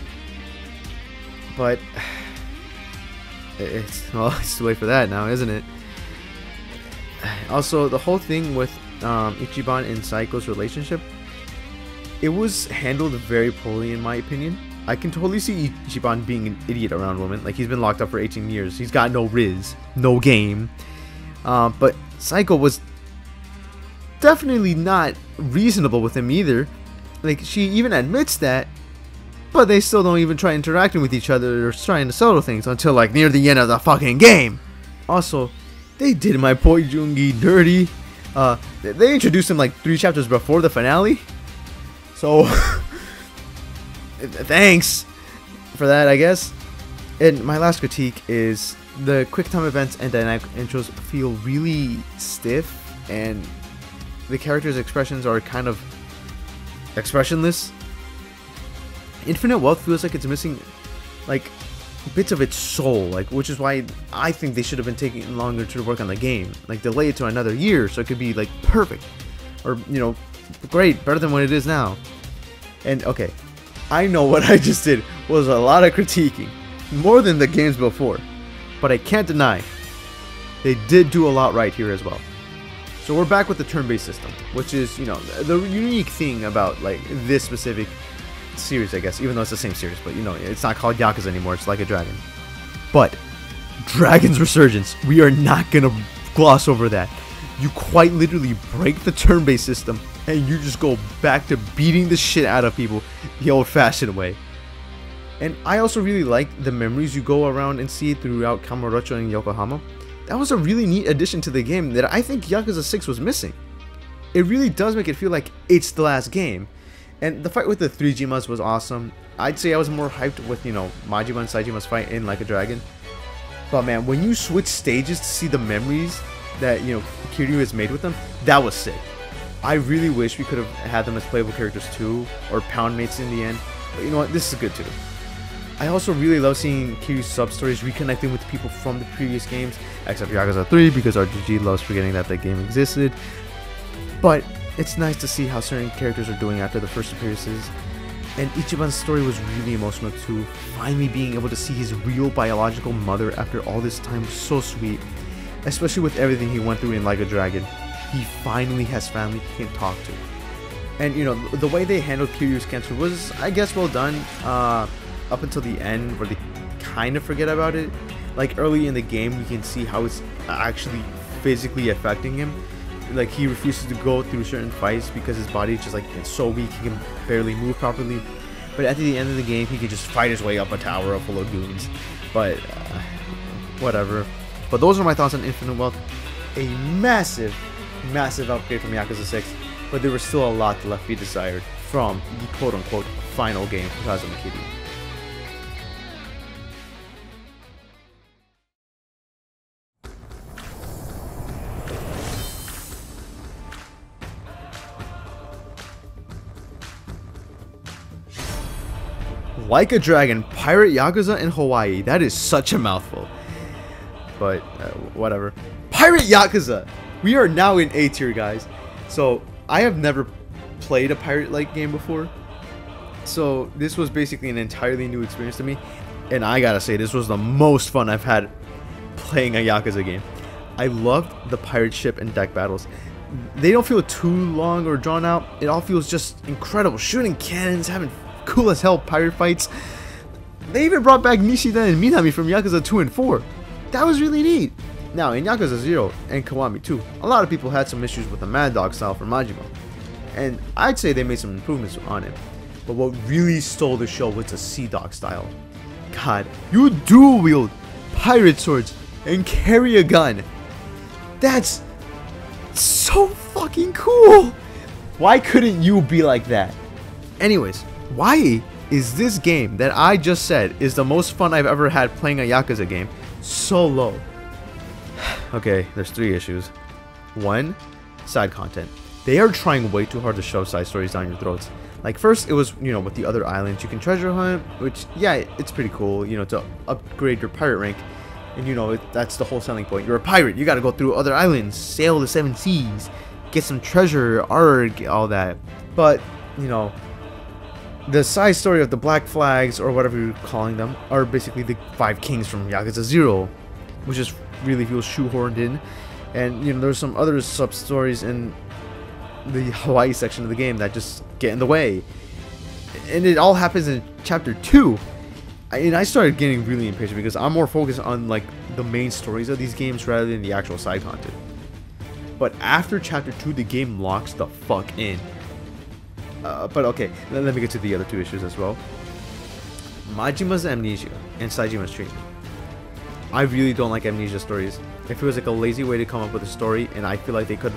S2: But it's too late for that now, isn't it? Also, the whole thing with Ichiban and Saiko's relationship, it was handled very poorly in my opinion. I can totally see Ichiban being an idiot around women. Like, he's been locked up for 18 years. He's got no riz, no game. But Saiko was definitely not reasonable with him either. Like, she even admits that, but they still don't even try interacting with each other or trying to settle things until like near the end of the fucking game. Also, they did my boy Jungi dirty. They introduced him like 3 chapters before the finale. So, thanks for that, I guess. And my last critique is the quick time events and dynamic intros feel really stiff, and the characters' expressions are kind of expressionless. Infinite Wealth feels like it's missing like bits of its soul, like, which is why I think they should have been taking longer to work on the game, like delay it to another year so it could be like perfect, or you know, great, better than what it is now. And okay, I know what I just did was a lot of critiquing, more than the games before, but I can't deny they did do a lot right here as well. So we're back with the turn-based system, which is, you know, the unique thing about like this specific series, I guess, even though it's the same series, but you know, it's not called Yakuza anymore, it's Like a Dragon. But Dragon's Resurgence, we are not gonna gloss over that. You quite literally break the turn-based system and you just go back to beating the shit out of people the old-fashioned way. And I also really like the memories you go around and see throughout Kamurocho and Yokohama. That was a really neat addition to the game that I think Yakuza 6 was missing. It really does make it feel like it's the last game. And the fight with the 3 Jimas was awesome. I'd say I was more hyped with, you know, Majima and Saijima's fight in Like a Dragon. But man, when you switch stages to see the memories that, you know, Kiryu has made with them, that was sick. I really wish we could have had them as playable characters too, or pound mates in the end. But you know what, this is good too. I also really love seeing Kiryu's sub-stories reconnecting with people from the previous games, except Yakuza 3 because RGG loves forgetting that that game existed. But it's nice to see how certain characters are doing after the first appearances. And Ichiban's story was really emotional too. Finally being able to see his real biological mother after all this time was so sweet. Especially with everything he went through in Like a Dragon. He finally has family he can talk to. And you know, the way they handled Kiryu's cancer was, I guess, well done. Up until the end where they kind of forget about it. Like early in the game, you can see how it's actually physically affecting him. Like he refuses to go through certain fights because his body is just like, it's so weak he can barely move properly. But at the end of the game, he can just fight his way up a tower full of goons. But whatever. But those are my thoughts on Infinite Wealth. A massive, massive upgrade from Yakuza 6, but there was still a lot left to be desired from the quote-unquote final game from Kazuma Kiryu. Like a Dragon, Pirate Yakuza in Hawaii. That is such a mouthful. But, whatever. Pirate Yakuza! We are now in A tier, guys. So, I have never played a pirate-like game before. So, this was basically an entirely new experience to me. And I gotta say, this was the most fun I've had playing a Yakuza game. I loved the pirate ship and deck battles. They don't feel too long or drawn out. It all feels just incredible. Shooting cannons, having cool as hell pirate fights. They even brought back Nishida and Minami from Yakuza 2 and 4. That was really neat. Now, in Yakuza 0 and Kiwami 2, a lot of people had some issues with the Mad Dog style from Majima. And I'd say they made some improvements on it. But what really stole the show was the Sea Dog style. God, you dual wield pirate swords and carry a gun. That's so fucking cool. Why couldn't you be like that? Anyways, why is this game that I just said is the most fun I've ever had playing a Yakuza game so low? Okay, there's 3 issues. 1, side content. They are trying way too hard to shove side stories down your throats. Like, first it was, you know, with the other islands you can treasure hunt, which, yeah, it's pretty cool, you know, to upgrade your pirate rank. And, you know, that's the whole selling point. You're a pirate, you gotta go through other islands, sail the 7 seas, get some treasure, arg, all that. But, you know, the side story of the Black Flags, or whatever you're calling them, are basically the 5 kings from Yakuza 0, which just really feels shoehorned in. And, you know, there's some other sub-stories in the Hawaii section of the game that just get in the way. And it all happens in Chapter 2. And I started getting really impatient because I'm more focused on, like, the main stories of these games rather than the actual side content. But after Chapter 2, the game locks the fuck in. But okay, let me get to the other 2 issues as well. Majima's amnesia and Saijima's treatment. I really don't like amnesia stories. It feels like a lazy way to come up with a story, and I feel like they could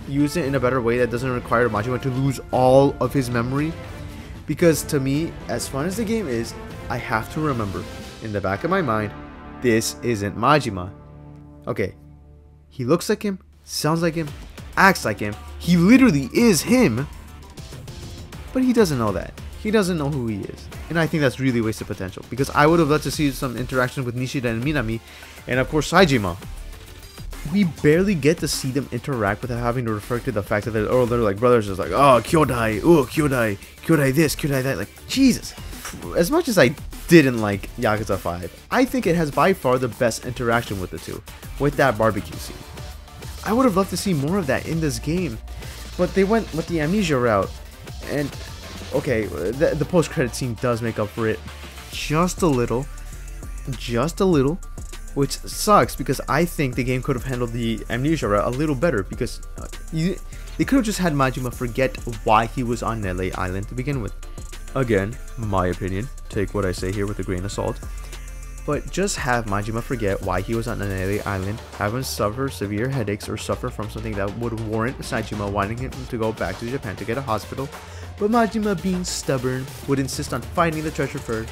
S2: use it in a better way that doesn't require Majima to lose all of his memory. Because to me, as fun as the game is, I have to remember, in the back of my mind, this isn't Majima. Okay, he looks like him, sounds like him, acts like him, he literally is him, but he doesn't know that. He doesn't know who he is. And I think that's really wasted potential, because I would have loved to see some interaction with Nishida and Minami, and of course Saijima. We barely get to see them interact without having to refer to the fact that they're like brothers. Just like, oh, Kyodai, oh, Kyodai, Kyodai this, Kyodai that. Like, Jesus. As much as I didn't like Yakuza 5, I think it has by far the best interaction with the two, with that barbecue scene. I would have loved to see more of that in this game, but they went with the amnesia route. And, okay, the post-credit scene does make up for it just a little, which sucks because I think the game could have handled the amnesia route a little better, because they could have just had Majima forget why he was on Nele Island to begin with. Again, my opinion, take what I say here with a grain of salt, but just have Majima forget why he was on Nele Island, have him suffer severe headaches or suffer from something that would warrant Saijima wanting him to go back to Japan to get a hospital, but Majima, being stubborn, would insist on finding the treasure first.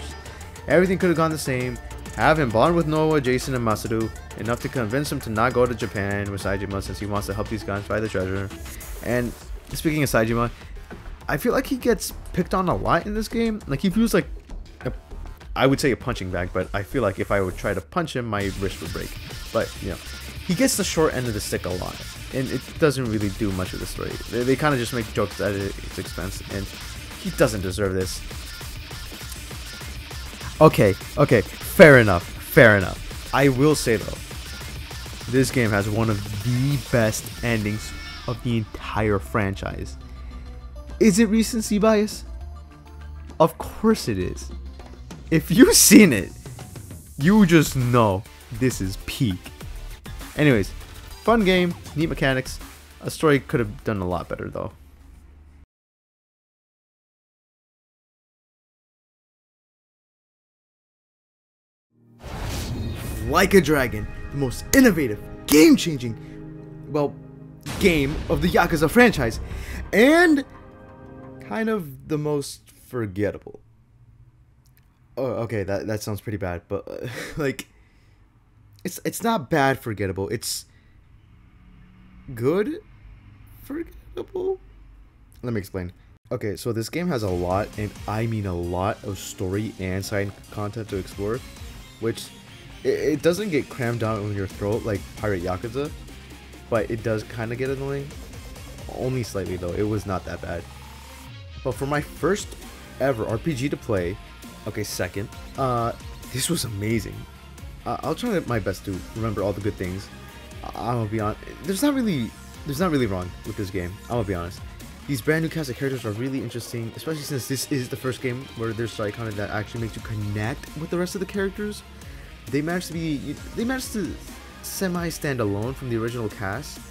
S2: Everything could have gone the same. Have him bond with Noah, Jason, and Masato, enough to convince him to not go to Japan with Saijima since he wants to help these guys find the treasure. And speaking of Saijima, I feel like he gets picked on a lot in this game. Like, he feels like, I would say a punching bag, but I feel like if I would try to punch him, my wrist would break. But, you know, he gets the short end of the stick a lot, and it doesn't really do much of the story. They kind of just make jokes at its expense, and he doesn't deserve this. Okay, fair enough. I will say though, this game has one of the best endings of the entire franchise. Is it recency bias? Of course it is. If you've seen it, you just know this is peak. Anyways, fun game, neat mechanics. A story could have done a lot better though. Like a Dragon, the most innovative, game-changing, well, game of the Yakuza franchise, and kind of the most forgettable. Oh, okay, that sounds pretty bad, but like, it's not bad forgettable. It's good forgettable. Let me explain. Okay, so this game has a lot, and I mean a lot, of story and side content to explore, which it doesn't get crammed down on your throat like Pirate Yakuza, but it does kind of get annoying. Only slightly though, it was not that bad. But for my first ever RPG to play, okay, second, this was amazing. I'll try my best to remember all the good things. I'm gonna be honest, there's not really wrong with this game. I'm gonna be honest. These brand new cast of characters are really interesting, especially since this is the first game where there's story content that actually makes you connect with the rest of the characters. They managed to semi stand alone from the original cast,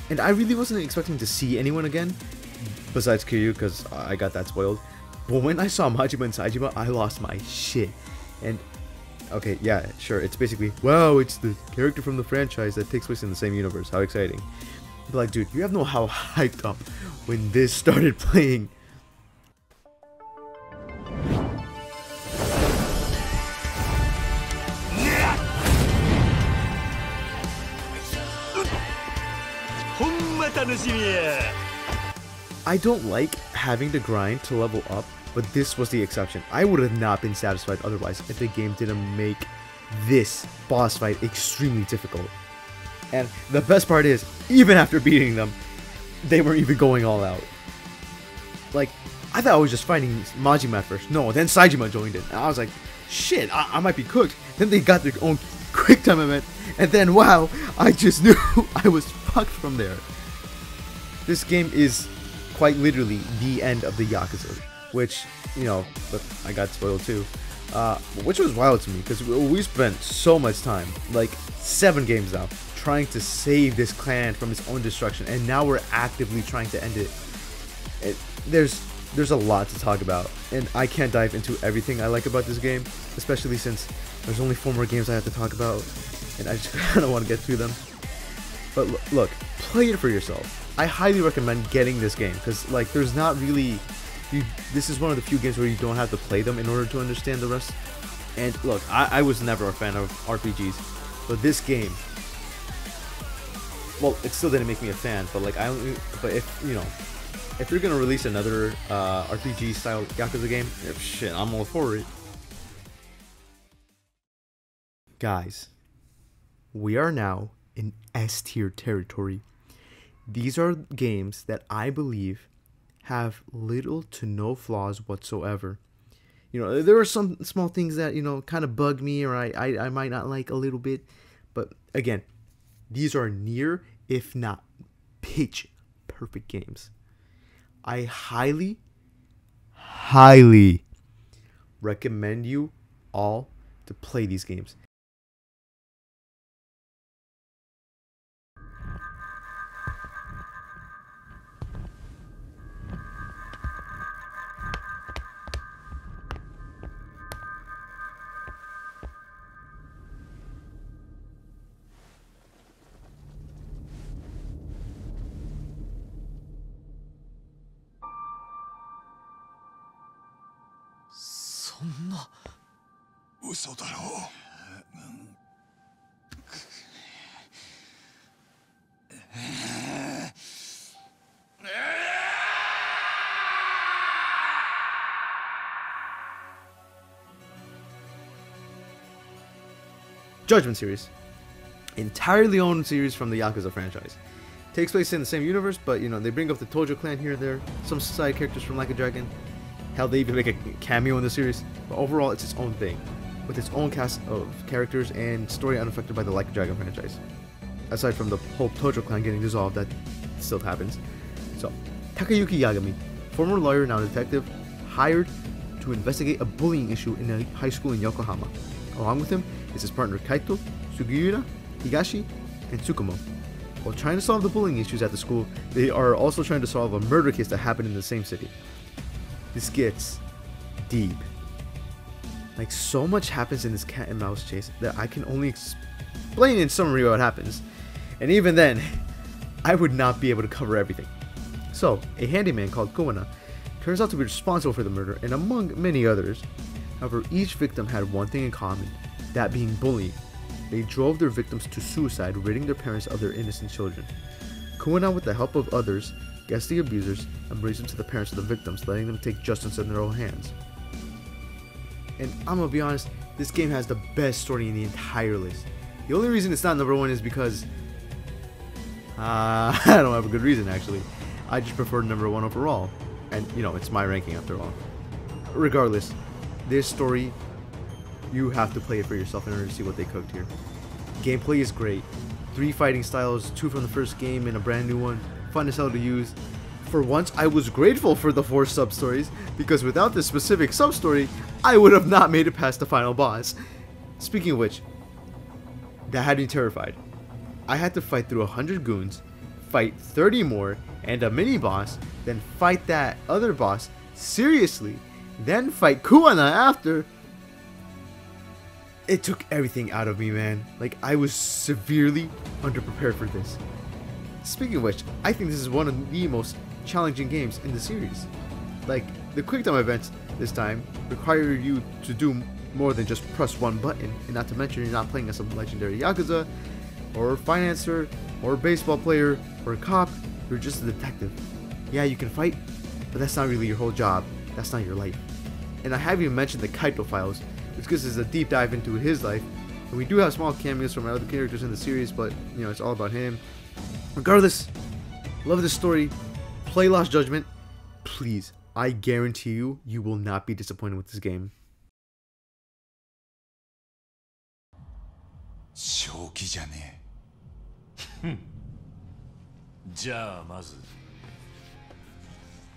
S2: and I really wasn't expecting to see anyone again besides Kiryu, because I got that spoiled. But when I saw Majima and Saejima, I lost my shit. And okay, yeah, sure, it's basically, wow, it's the character from the franchise that takes place in the same universe. How exciting. But like, dude, you have no how hyped up when this started playing. I don't like having to grind to level up, but this was the exception. I would have not been satisfied otherwise if the game didn't make this boss fight extremely difficult. And the best part is, even after beating them, they weren't even going all out. Like, I thought I was just fighting Majima at first. No, then Saejima joined in. And I was like, shit, I might be cooked. Then they got their own quick time event. And then, wow, I just knew I was fucked from there. This game is quite literally the end of the Yakuza. Which, you know, but I got spoiled too. Which was wild to me, because we spent so much time, like 7 games now, trying to save this clan from its own destruction, and now we're actively trying to end it. There's a lot to talk about, and I can't dive into everything I like about this game, especially since there's only 4 more games I have to talk about, and I just kind of want to get through them. But look, play it for yourself. I highly recommend getting this game, because like there's not really, this is one of the few games where you don't have to play them in order to understand the rest. And look, I was never a fan of RPGs, but this game, well, it still didn't make me a fan, but like but if, you know, if you're gonna release another RPG style Yakuza game, shit, I'm all for it. Guys, we are now in S tier territory. These are games that I believe have little to no flaws whatsoever. You know, there are some small things that, you know, kind of bug me, or I might not like a little bit, but again, these are near, if not pitch perfect games. I highly recommend you all to play these games. Judgment series, entirely owned series from the Yakuza franchise. Takes place in the same universe, but you know, they bring up the Tojo clan here and there, some side characters from Like a Dragon. Hell, they even make a cameo in the series. But overall, it's its own thing, with its own cast of characters and story unaffected by the Like a Dragon franchise. Aside from the whole Tojo clan getting dissolved, that still happens. So, Takayuki Yagami, former lawyer now detective, hired to investigate a bullying issue in a high school in Yokohama. Along with him is his partner Kaito, Sugiura, Higashi, and Tsukumo. While trying to solve the bullying issues at the school, they are also trying to solve a murder case that happened in the same city. This gets deep. Like, so much happens in this cat and mouse chase that I can only explain in summary what happens. And even then, I would not be able to cover everything. So, a handyman called Kuwana turns out to be responsible for the murder, and among many others. However, each victim had one thing in common, that being bullying. They drove their victims to suicide, ridding their parents of their innocent children. Kuwana, with the help of others, gets the abusers, and brings them to the parents of the victims, letting them take justice in their own hands. And I'm gonna be honest, this game has the best story in the entire list. The only reason it's not number 1 is because I don't have a good reason actually. I just prefer number 1 overall, and you know, it's my ranking after all. Regardless, this story, you have to play it for yourself in order to see what they cooked here. Gameplay is great. 3 fighting styles, 2 from the first game and a brand new one. Fun as hell to use. For once, I was grateful for the 4 sub-stories, because without this specific sub-story, I would have not made it past the final boss. Speaking of which, that had me terrified. I had to fight through 100 goons, fight 30 more, and a mini-boss, then fight that other boss seriously, then fight Kiwami after. It took everything out of me, man. Like, I was severely underprepared for this. Speaking of which, I think this is one of the most challenging games in the series. Like, the quick time events this time require you to do more than just press one button, and not to mention you're not playing as some legendary Yakuza, or financer, or baseball player, or a cop. You're just a detective. Yeah, you can fight, but that's not really your whole job. That's not your life. And I haven't even mentioned the Kaito files, which gives us a deep dive into his life. And we do have small cameos from other characters in the series, but you know, it's all about him. Regardless, love this story. Play Lost Judgment. Please, I guarantee you, you will not be disappointed with this game.
S1: 正気じゃねえ。じゃあまず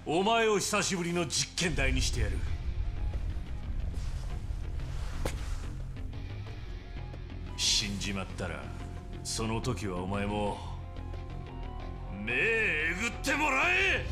S1: お前を久しぶりの実験台にしてやる。死んじまったらその時はお前も目えぐってもらえ。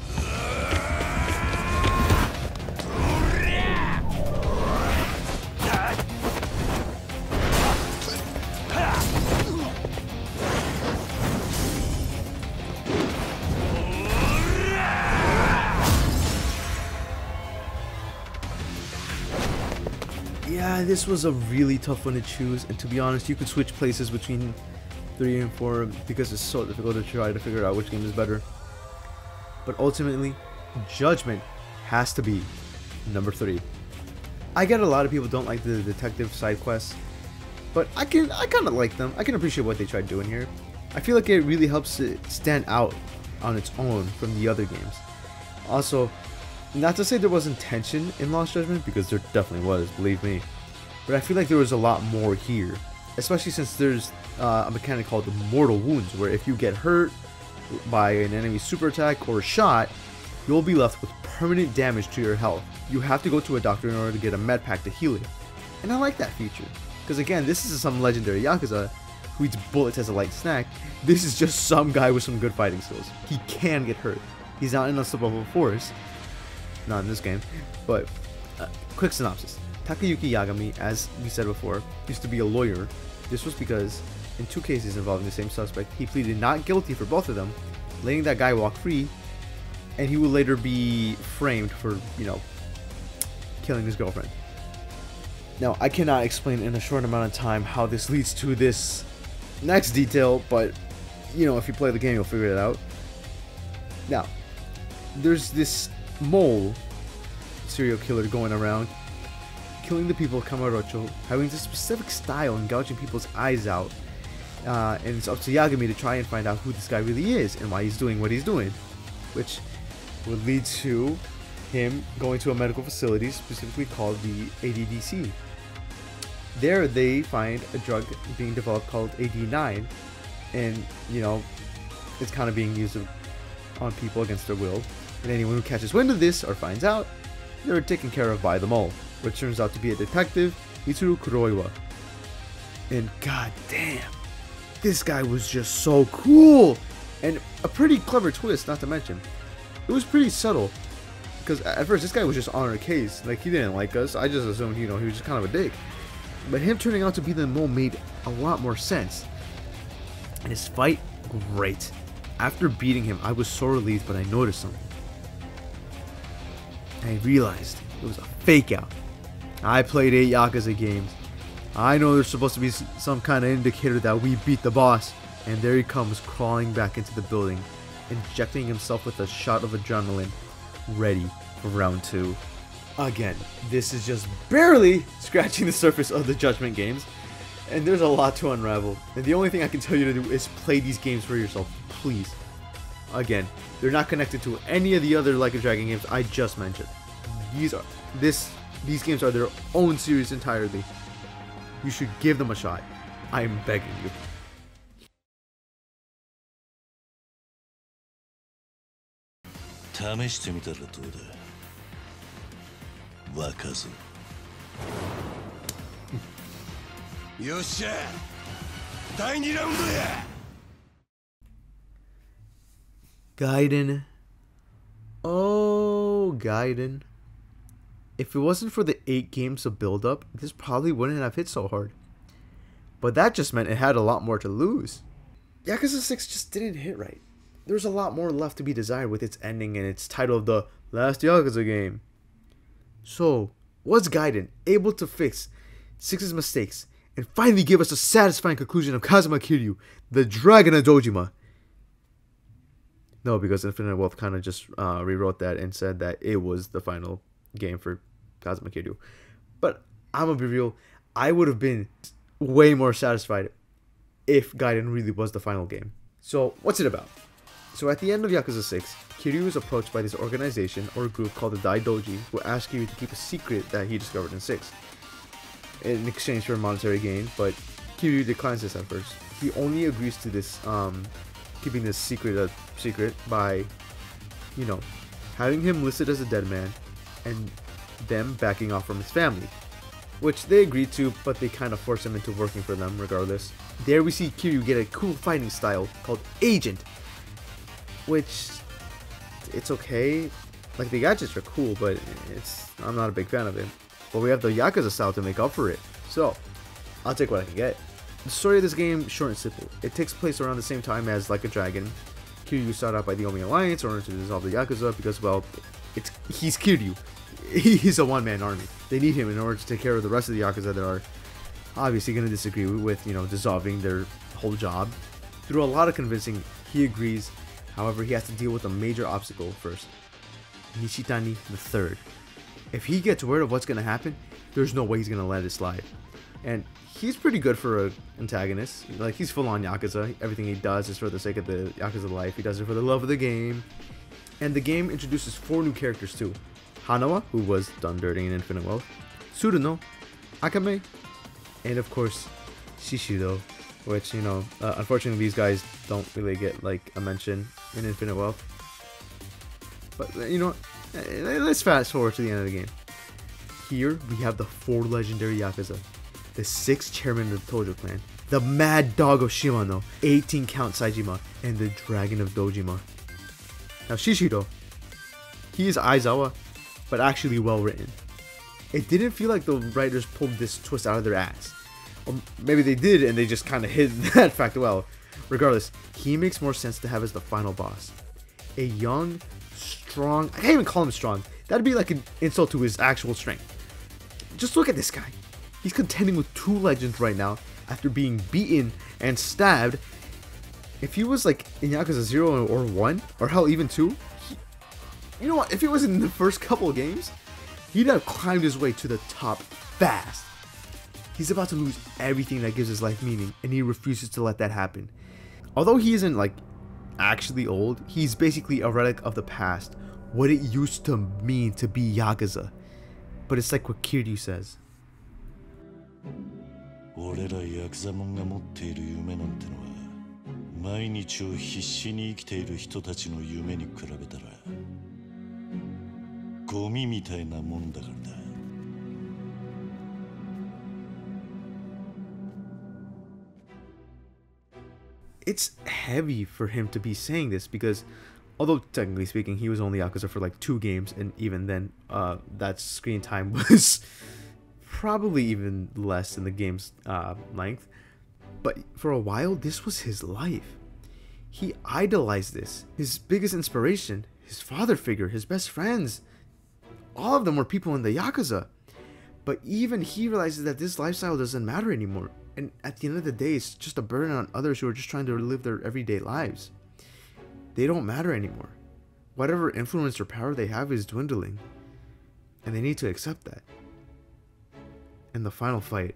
S2: Yeah, this was a really tough one to choose, and to be honest, you could switch places between 3 and 4 because it's so difficult to try to figure out which game is better. But ultimately, Judgment has to be number 3. I get a lot of people don't like the detective side quests, but I kind of like them. I can appreciate what they tried doing here. I feel like it really helps it stand out on its own from the other games. Also, not to say there wasn't tension in Lost Judgment, because there definitely was, believe me. But I feel like there was a lot more here. Especially since there's a mechanic called Mortal Wounds, where if you get hurt by an enemy super attack or shot, you'll be left with permanent damage to your health. You have to go to a doctor in order to get a med pack to heal it. And I like that feature. Because again, this is some legendary Yakuza who eats bullets as a light snack. This is just some guy with some good fighting skills. He can get hurt. He's not an unstoppable force. Not in this game, but quick synopsis. Takayuki Yagami, as we said before, used to be a lawyer. This was because in 2 cases involving the same suspect, he pleaded not guilty for both of them, letting that guy walk free, and he will later be framed for, you know, killing his girlfriend. Now, I cannot explain in a short amount of time how this leads to this next detail, but, you know, if you play the game, you'll figure it out. Now, there's this mole serial killer going around killing the people of Kamurocho, having this specific style and gouging people's eyes out, and it's up to Yagami to try and find out who this guy really is and why he's doing what he's doing, which would lead to him going to a medical facility specifically called the ADDC. There they find a drug being developed called AD9, and you know, it's kind of being used on people against their will. And anyone who catches wind of this or finds out, they're taken care of by the mole, which turns out to be a detective, Mitsuru Kuroiwa. And god damn, this guy was just so cool! And a pretty clever twist, not to mention. It was pretty subtle, because at first this guy was just on our case, like he didn't like us. I just assumed, you know, he was just kind of a dick. But him turning out to be the mole made a lot more sense. And his fight, great. After beating him, I was so relieved, but I noticed something. I realized it was a fake out. I played 8 Yakuza games. I know there's supposed to be some kind of indicator that we beat the boss, and there he comes crawling back into the building, injecting himself with a shot of adrenaline, ready for round 2. Again, this is just barely scratching the surface of the Judgment games, and there's a lot to unravel. And the only thing I can tell you to do is play these games for yourself, please. Again, they're not connected to any of the other Like a Dragon games I just mentioned. These games are their own series entirely. You should give them a shot. I am begging you. Gaiden. Oh, Gaiden. If it wasn't for the 8 games of build-up, this probably wouldn't have hit so hard. But that just meant it had a lot more to lose. Yakuza 6 just didn't hit right. There's a lot more left to be desired with its ending and its title of the last Yakuza game. So, was Gaiden able to fix 6's mistakes and finally give us a satisfying conclusion of Kazuma Kiryu, the Dragon of Dojima? No, because Infinite Wealth kind of just rewrote that and said that it was the final game for Kazuma Kiryu. But I'm gonna be real, I would have been way more satisfied if Gaiden really was the final game. So, what's it about? So at the end of Yakuza 6, Kiryu is approached by this organization or group called the Daidoji, who ask Kiryu to keep a secret that he discovered in 6 in exchange for a monetary gain, but Kiryu declines this at first. He only agrees to this keeping this secret a secret by, you know, having him listed as a dead man and them backing off from his family, which they agreed to, but they kind of force him into working for them regardless. There we see Kiryu get a cool fighting style called Agent, which, it's okay. Like, the gadgets are cool, but I'm not a big fan of it. But we have the Yakuza style to make up for it, so I'll take what I can get. The story of this game, short and simple. It takes place around the same time as Like a Dragon. Kiryu sought out by the Omi Alliance in order to dissolve the Yakuza because, well, he's Kiryu. He's a one-man army. They need him in order to take care of the rest of the Yakuza that are obviously going to disagree with, you know, dissolving their whole job. Through a lot of convincing, he agrees. However, he has to deal with a major obstacle first. Nishitani III. If he gets word of what's going to happen, there's no way he's going to let it slide. And he's pretty good for an antagonist. Like, he's full-on Yakuza. Everything he does is for the sake of the Yakuza life. He does it for the love of the game. And the game introduces 4 new characters too. Hanawa, who was done dirty in Infinite Wealth, Tsuruno, Akame, and of course, Shishido, which, you know, unfortunately these guys don't really get, like, a mention in Infinite Wealth. But, you know, let's fast forward to the end of the game. Here, we have the 4 legendary Yakuza, the 6 chairman of the Tojo clan, the Mad Dog of Shimano, 18 Count Saejima, and the Dragon of Dojima. Now, Shishido, he is Aizawa, but actually well written. It didn't feel like the writers pulled this twist out of their ass. Or maybe they did and they just kind of hid that fact well. Regardless, he makes more sense to have as the final boss. A young, strong, I can't even call him strong. That'd be like an insult to his actual strength. Just look at this guy. He's contending with 2 legends right now after being beaten and stabbed. If he was like in Yakuza 0 or 1, or hell even 2, you know what, if he was in the first couple of games, he'd have climbed his way to the top fast. He's about to lose everything that gives his life meaning, and he refuses to let that happen. Although he isn't, like, actually old, he's basically a relic of the past, what it used to mean to be Yakuza. But it's like what Kiryu says. It's heavy for him to be saying this because, although technically speaking he was only Yakuza for like 2 games, and even then that screen time was probably even less than the game's length, but for a while this was his life. He idolized this. His biggest inspiration, his father figure, his best friends, all of them were people in the Yakuza. But even he realizes that this lifestyle doesn't matter anymore. And at the end of the day, it's just a burden on others who are just trying to live their everyday lives. they don't matter anymore. Whatever influence or power they have is dwindling. And they need to accept that. In the final fight,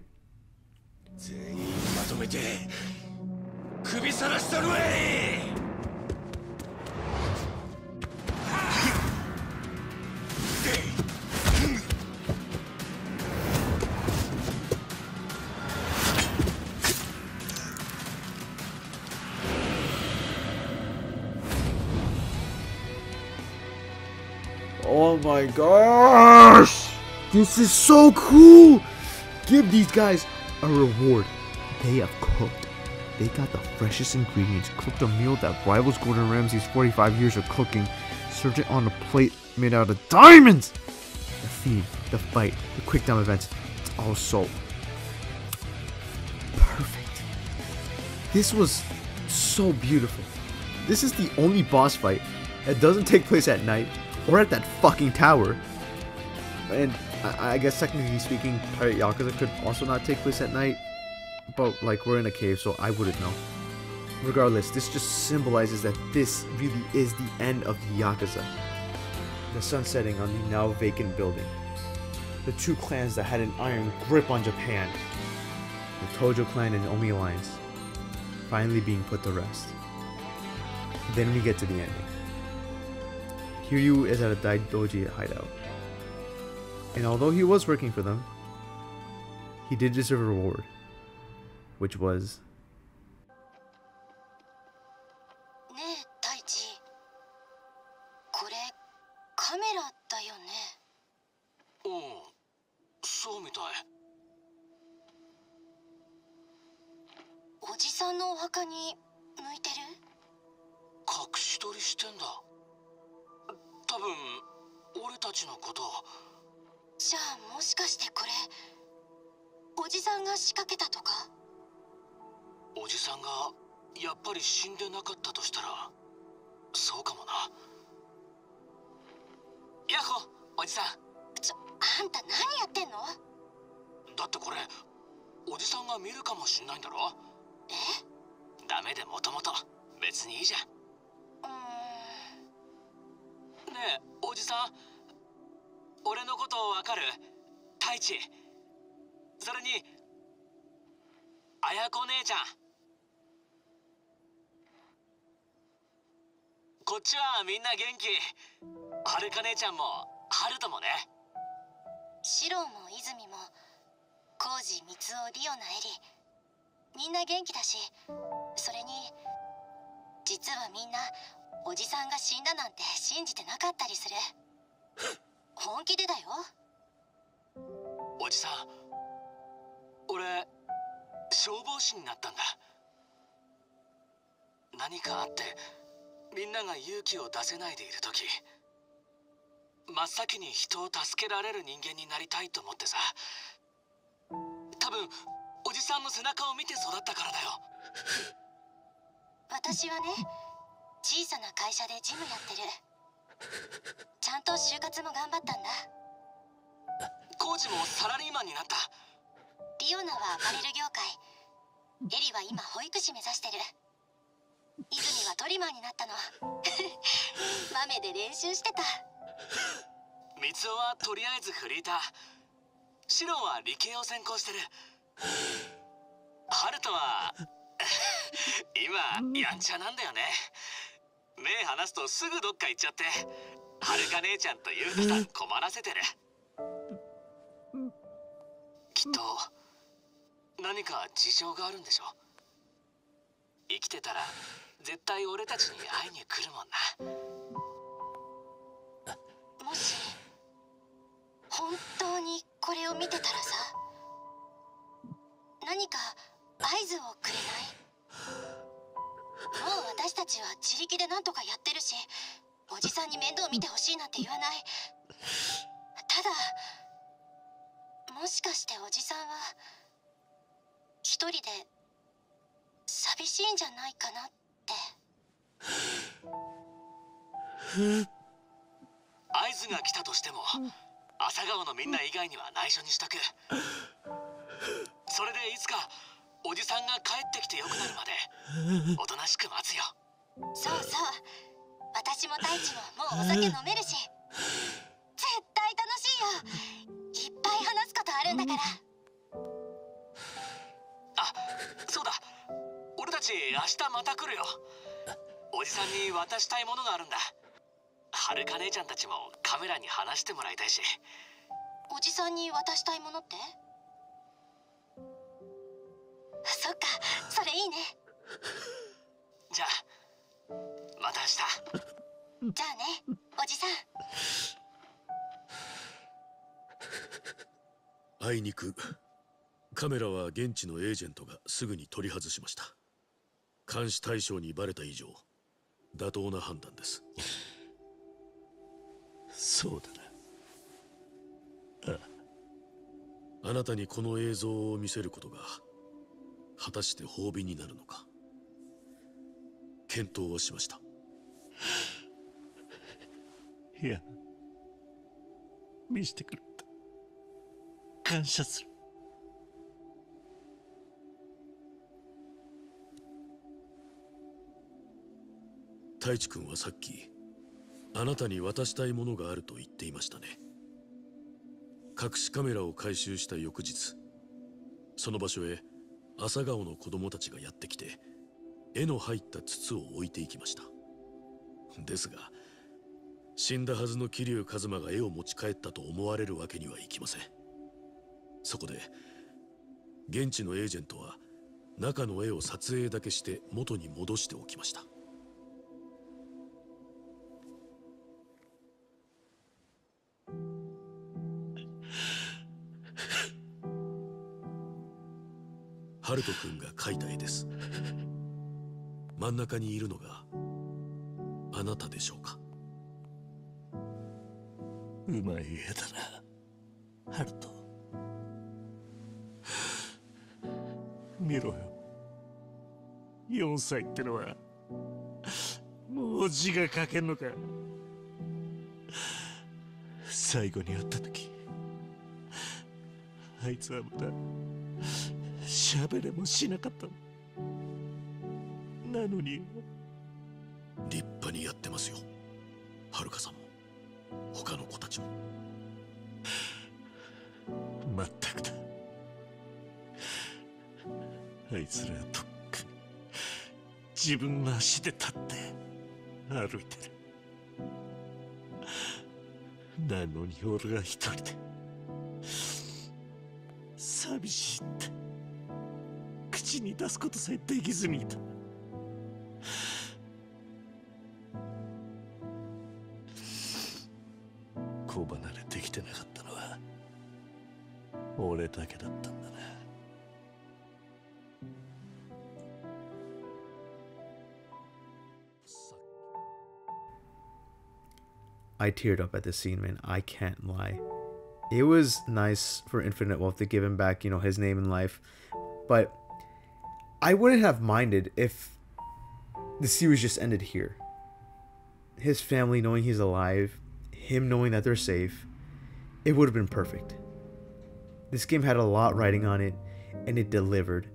S2: oh my gosh! This is so cool! Give these guys a reward. They have cooked. They got the freshest ingredients, cooked a meal that rivals Gordon Ramsay's 45 years of cooking, served it on a plate made out of diamonds! The theme, the fight, the quick time events, it's all so perfect. This was so beautiful. This is the only boss fight that doesn't take place at night or at that fucking tower. And I guess technically speaking, Pirate Yakuza could also not take place at night. But like, we're in a cave, so I wouldn't know. Regardless, this just symbolizes that this really is the end of the Yakuza. The sun setting on the now vacant building. The two clans that had an iron grip on Japan. The Tojo clan and Omi alliance finally being put to rest. Then we get to the ending. Kiryu is at a Daidoji hideout. And although he was working for them, he did deserve a reward, which was...
S6: 私も太一ももうお酒飲めるし、絶対楽しいよ。いっぱい話すことあるんだから。
S9: あ、そうだ、俺たち明日また来るよ。おじさんに渡したいものがあるんだ。はるか姉ちゃんたちもカメラに話してもらいたいし。
S6: おじさんに渡したいものって？そっか、それいいね。
S9: じゃあまた明日。
S6: じゃあね、おじさん。
S1: あいにくカメラは現地のエージェントがすぐに取り外しました。監視対象にバレた以上妥当な判断です。
S10: そうだな。
S1: あなたにこの映像を見せることが果たして褒美になるのか検討をしました。
S10: いや、見せてくれた。感謝する。
S1: 太一君はさっきあなたに渡したいものがあると言っていましたね。隠しカメラを回収した翌日、その場所へ朝顔の子供たちがやってきて絵の入った筒を置いていきました。ですが死んだはずの桐生一馬が絵を持ち帰ったと思われるわけにはいきません。そこで現地のエージェントは中の絵を撮影だけして元に戻しておきました。ハルト君が描いた絵です。真ん中にいるのがあなたでしょうか。
S10: うまい絵だな、ハルト。見ろよ、4歳ってのはもう字が書けんのか。最後に会った時あいつはまだ喋れもしなかったの。なのに
S1: 立派にやってますよ、はるかさんも他の子たちも。
S10: まったくだ。あいつらとっくに自分の足で立って歩いてる。なのに俺が一人で寂しいって口に出すことさえできずにいた。子離れできてなかったのは俺だけだったんだな。
S2: I teared up at this scene, man. I can't lie. It was nice for Infinite Wealth to give him back, you know, his name in life. But I wouldn't have minded if the series just ended here. His family knowing he's alive, him knowing that they're safe, it would have been perfect. This game had a lot riding on it, and it delivered.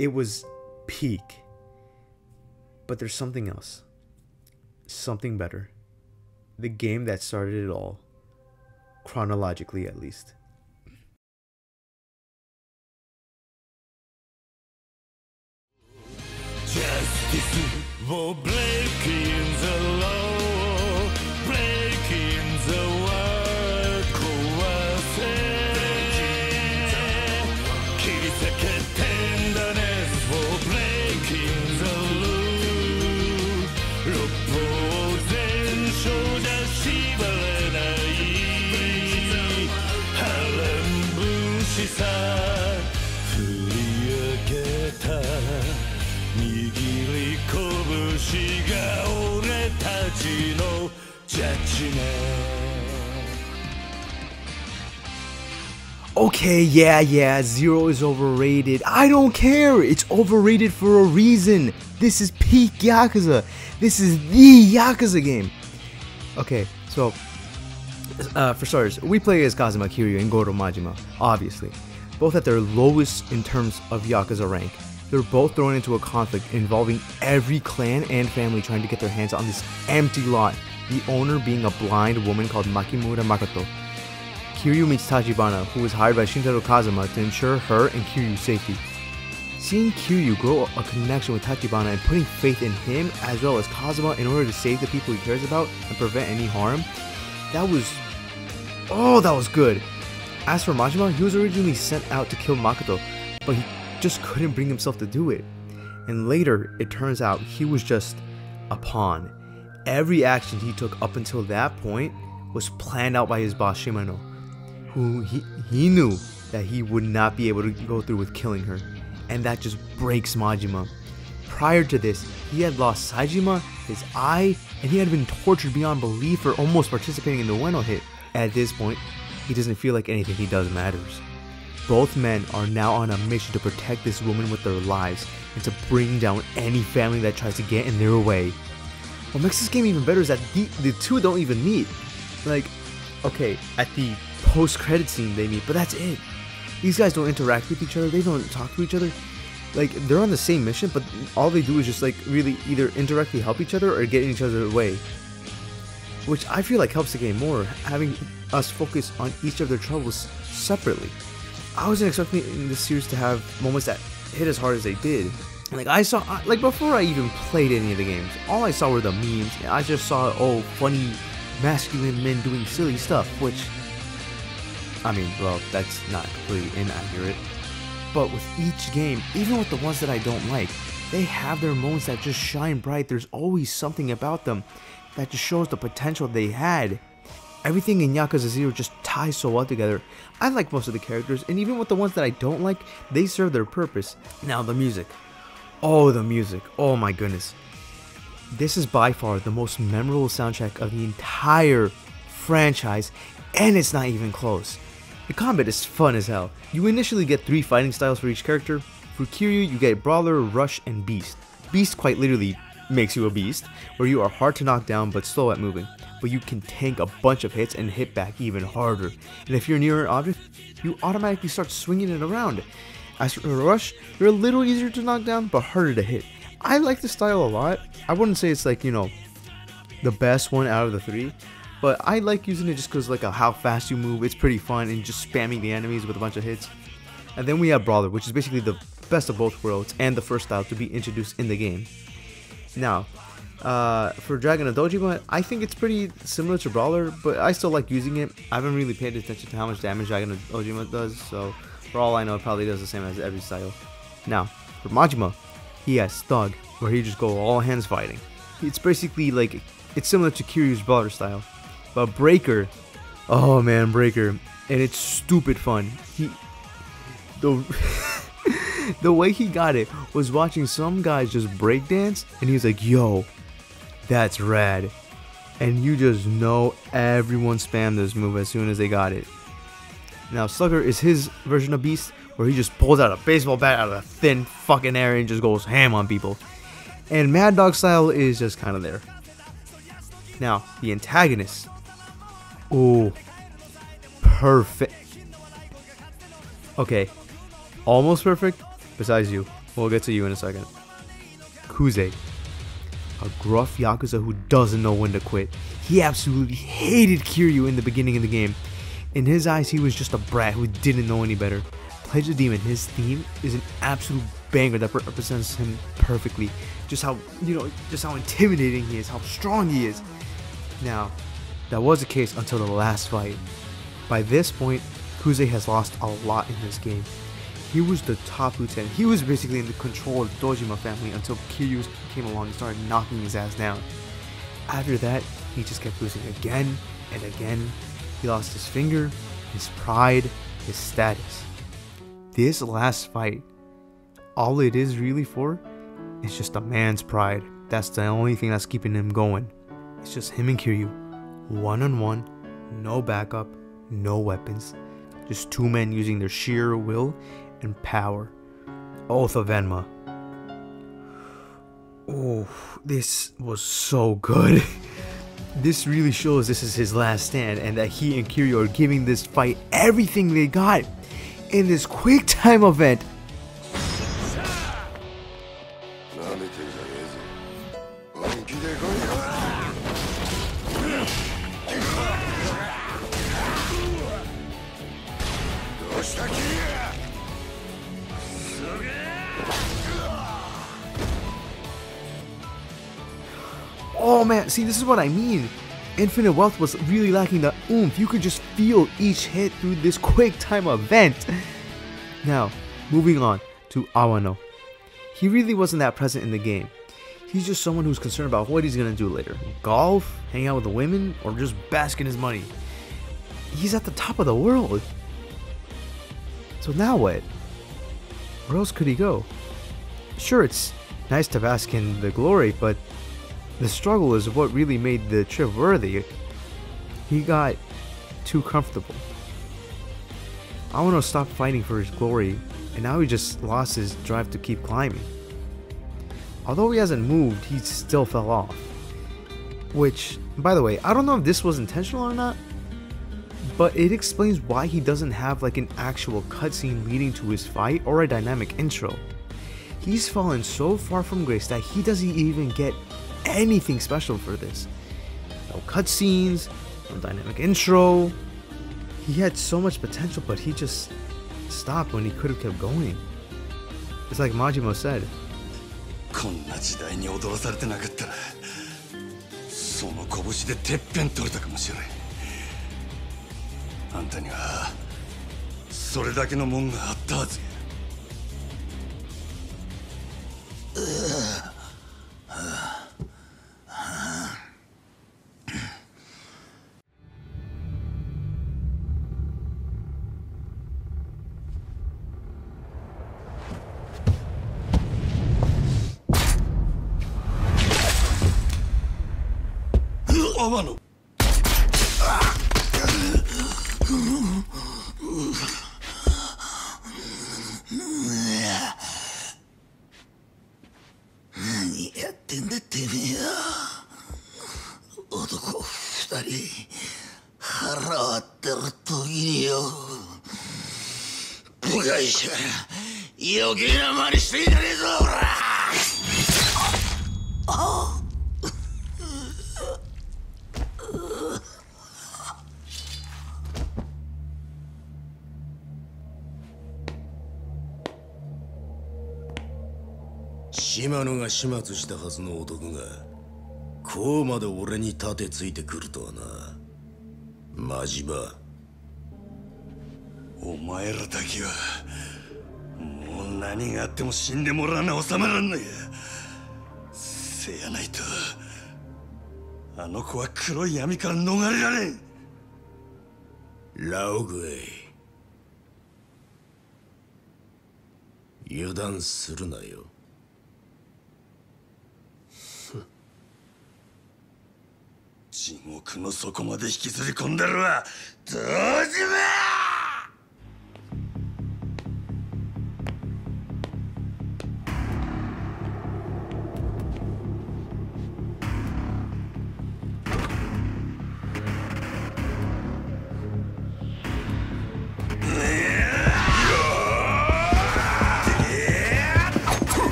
S2: It was peak. But there's something else. Something better. The game that started it all. Chronologically, at least.
S10: Justice for breaking the law, breaking the world, 壊せ切り裂け tenderness for breaking the rule 六法全書じゃ縛れない波乱分子さ振り上げた握り拳が俺たちのジャッジメント
S2: Okay, yeah, Zero is overrated. I don't care. It's overrated for a reason. This is peak Yakuza. This is the Yakuza game. Okay, so for starters, we play as Kazuma Kiryu and Goro Majima, obviously, both at their lowest in terms of Yakuza rank, They're both thrown into a conflict involving every clan and family trying to get their hands on this empty lot, the owner being a blind woman called Makimura Makoto. Kiryu meets Tachibana, who was hired by Shintaro Kazuma to ensure her and Kiryu's safety. Seeing Kiryu grow a connection with Tachibana and putting faith in him as well as Kazuma in order to save the people he cares about and prevent any harm, that was good. As for Majima, he was originally sent out to kill Makoto, but he just couldn't bring himself to do it. And later, it turns out he was just a pawn. Every action he took up until that point was planned out by his boss Shimano, who he knew that he would not be able to go through with killing her, and that just breaks Majima. Prior to this, he had lost Saejima, his eye, and he had been tortured beyond belief for almost participating in the Ueno hit. At this point, he doesn't feel like anything he does matters. Both men are now on a mission to protect this woman with their lives and to bring down any family that tries to get in their way. What makes this game even better is that the two don't even meet. Like, okay, at the post-credit scene they meet, but that's it. These guys don't interact with each other, they don't talk to each other. Like, they're on the same mission, but all they do is just like really either indirectly help each other or get in each other's way. Which I feel like helps the game more, having us focus on each of their troubles separately. I wasn't expecting this series to have moments that hit as hard as they did. Like, like before I even played any of the games, all I saw were the memes, and I just saw, oh, funny masculine men doing silly stuff, which, I mean, well, that's not completely inaccurate. But with each game, even with the ones that I don't like, they have their moments that just shine bright. There's always something about them that just shows the potential they had. Everything in Yakuza 0 just ties so well together. I like most of the characters, and even with the ones that I don't like, they serve their purpose. Now the music. Oh, the music. Oh my goodness. This is by far the most memorable soundtrack of the entire franchise, and it's not even close. The combat is fun as hell. You initially get 3 fighting styles for each character. For Kiryu, you get Brawler, Rush, and Beast. Beast quite literally makes you a beast, where you are hard to knock down but slow at moving, but you can tank a bunch of hits and hit back even harder. And if you're near an object, you automatically start swinging it around. As for Rush, you're a little easier to knock down but harder to hit. I like the style a lot. I wouldn't say it's like, you know, the best one out of the 3, but I like using it just because like how fast you move. It's pretty fun, and just spamming the enemies with a bunch of hits. And then we have Brawler, which is basically the best of both worlds and the first style to be introduced in the game. Now, for Dragon of Dojima, I think it's pretty similar to Brawler, but I still like using it. I haven't really paid attention to how much damage Dragon of Dojima does, so for all I know, it probably does the same as every style. Now, for Majima, he has Thug, where he just go all hands fighting. It's basically like, it's similar to Kiryu's Brawler style. But Breaker, oh man, Breaker, and it's stupid fun. The way he got it was watching some guys just breakdance, and he was like, yo, that's rad. And you just know everyone spammed this move as soon as they got it. Now, Slugger is his version of Beast, where he just pulls out a baseball bat out of a thin fucking air and just goes ham on people. And Mad Dog style is just kind of there. Now, the antagonist. Oh, perfect. Okay, almost perfect, besides you. We'll get to you in a second. Kuze, a gruff Yakuza who doesn't know when to quit. He absolutely hated Kiryu in the beginning of the game. In his eyes, he was just a brat who didn't know any better. Pledge the Demon, his theme is an absolute banger that represents him perfectly. Just how, you know, just how intimidating he is, how strong he is. Now, that was the case until the last fight. By this point, Kuze has lost a lot in this game. He was the top lieutenant. He was basically in the control of the Dojima family until Kiryu came along and started knocking his ass down. After that, he just kept losing again and again. He lost his finger, his pride, his status. This last fight, all it is really for is just a man's pride. That's the only thing that's keeping him going. It's just him and Kiryu, one-on-one, no backup, no weapons. Just 2 men using their sheer will and power. Oath of Enma. Oh, this was so good. This really shows this is his last stand, and that he and Kiryu are giving this fight everything they got in this quick time event. Oh man, see, this is what I mean. Infinite Wealth was really lacking the oomph. You could just feel each hit through this quick time event. Now, moving on to Awano. He really wasn't that present in the game. He's just someone who's concerned about what he's gonna do later. Golf, hang out with the women, or just bask in his money. He's at the top of the world. So now what? Where else could he go? Sure, it's nice to bask in the glory, but the struggle is what really made the trip worthy. He got too comfortable. Awano stopped fighting for his glory, and now he just lost his drive to keep climbing. Although he hasn't moved, he still fell off. Which, by the way, I don't know if this was intentional or not, but it explains why he doesn't have like an actual cutscene leading to his fight or a dynamic intro. He's fallen so far from grace that he doesn't even get anything special for this. No cutscenes, no dynamic intro. He had so much potential, but he just stopped when he could have kept going. It's like Majima said.
S10: こんな時代に踊らされてなかったらその拳でてっぺん取れたかもしれない。あんたにはそれだけのもんがあったはずや。Awano. 何やってんだてめえよ。男二人腹割ってる時によ。部外者余計な真似していたねえぞほら。
S1: 島野が始末したはずの男がこうまで俺に盾ついてくるとはな。マジバ。
S10: お前らだけはもう何があっても死んでもらわな収まらんのや。せやないとあの子は黒い闇から逃れられん。
S1: ラオグエイ、油断するなよ。
S10: 地獄の底まで引きずり込んだるわ。どうじま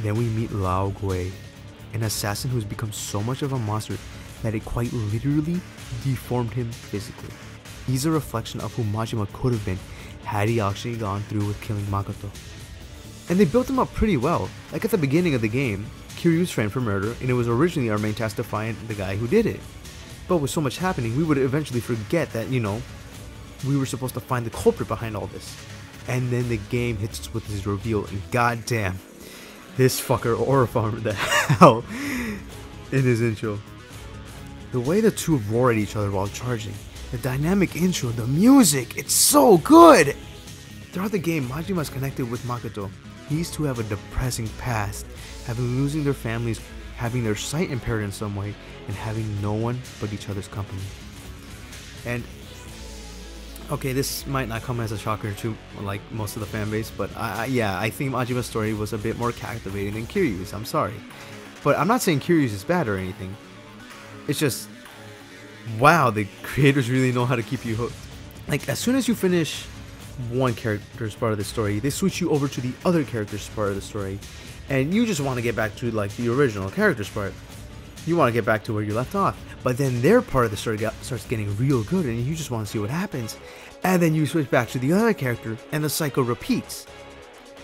S2: Then we meet Lao Gui, an assassin who's become so much of a monster that it quite literally deformed him physically. He's a reflection of who Majima could have been had he actually gone through with killing Makoto. And they built him up pretty well. Like at the beginning of the game, Kiryu's framed for murder, and it was originally our main task to find the guy who did it. But with so much happening, we would eventually forget that, you know, we were supposed to find the culprit behind all this. And then the game hits us with his reveal, and goddamn, this fucker aura farmed the hell in his intro. The way the two roar at each other while charging, the dynamic intro, the music, it's so good! Throughout the game, Majima is connected with Makoto. These two have a depressing past, having losing their families, having their sight impaired in some way, and having no one but each other's company. And okay, this might not come as a shocker to like most of the fan base, but yeah, I think Majima's story was a bit more captivating than Kiryu's. I'm sorry, but I'm not saying Kiryu's is bad or anything. It's just, wow, the creators really know how to keep you hooked. Like as soon as you finish one character's part of the story, they switch you over to the other character's part of the story, and you just want to get back to like the original character's part. You want to get back to where you left off, but then their part of the story starts getting real good, and you just want to see what happens, and then you switch back to the other character, and the cycle repeats.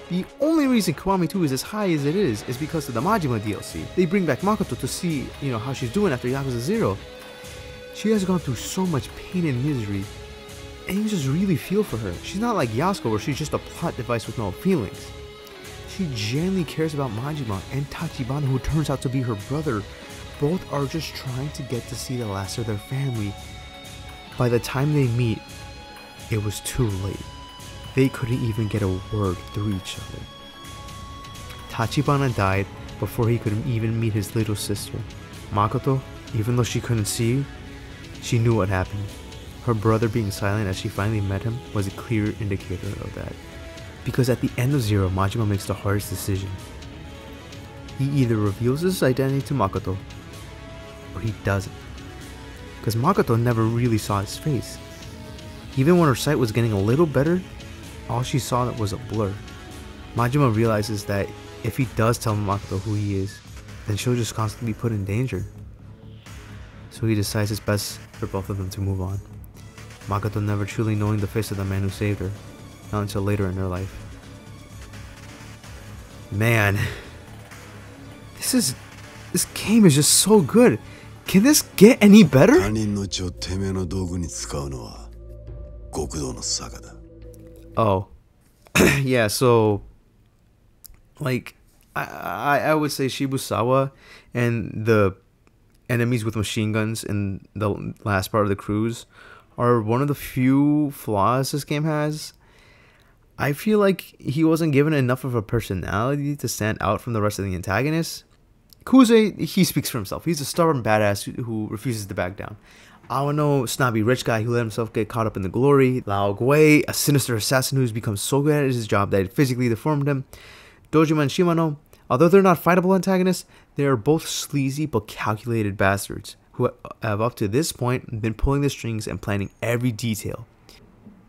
S2: The only reason Kiwami 2 is as high as it is because of the Majima DLC. They bring back Makoto to see, how she's doing after Yakuza 0. She has gone through so much pain and misery, and you just really feel for her. She's not like Yasuko, where she's just a plot device with no feelings. She genuinely cares about Majima and Tachibana, who turns out to be her brother. Both are just trying to get to see the last of their family. By the time they meet, it was too late. They couldn't even get a word through each other. Tachibana died before he could even meet his little sister. Makoto, even though she couldn't see, she knew what happened. Her brother being silent as she finally met him was a clear indicator of that. Because at the end of Zero, Majima makes the hardest decision. He either reveals his identity to Makoto, or he doesn't. Because Makoto never really saw his face. Even when her sight was getting a little better, all she saw was a blur. Majima realizes that if he does tell Makoto who he is, then she'll just constantly be put in danger. So he decides it's best for both of them to move on. Makoto never truly knowing the face of the man who saved her, not until later in her life. Man, this game is just so good. Can this get any better? Oh, yeah. So, like, I would say Shibusawa and the enemies with machine guns in the last part of the cruise are one of the few flaws this game has. I feel like he wasn't given enough of a personality to stand out from the rest of the antagonists. Kuze, he speaks for himself. He's a stubborn badass who refuses to back down. Awano, snobby rich guy who let himself get caught up in the glory. Lao Gui, a sinister assassin who's become so good at his job that it physically deformed him. Dojima and Shimano, although they're not fightable antagonists, they are both sleazy but calculated bastards who have up to this point been pulling the strings and planning every detail.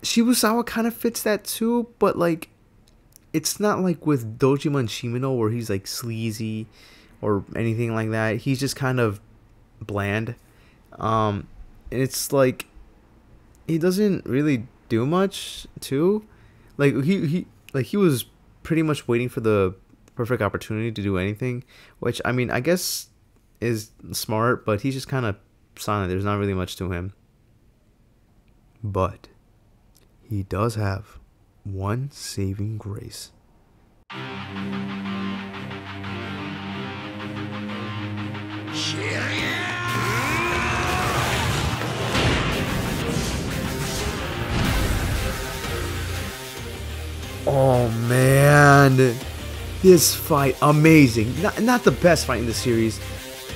S2: Shibusawa kind of fits that too, but like, it's not like with Dojima and Shimano where he's like sleazy or anything like that. He's just kind of bland. It's like he doesn't really do much too. Like he was pretty much waiting for the perfect opportunity to do anything, which I mean I guess is smart, but he's just kind of silent. There's not really much to him. But he does have one saving grace. Oh man, this fight amazing. Not the best fight in the series,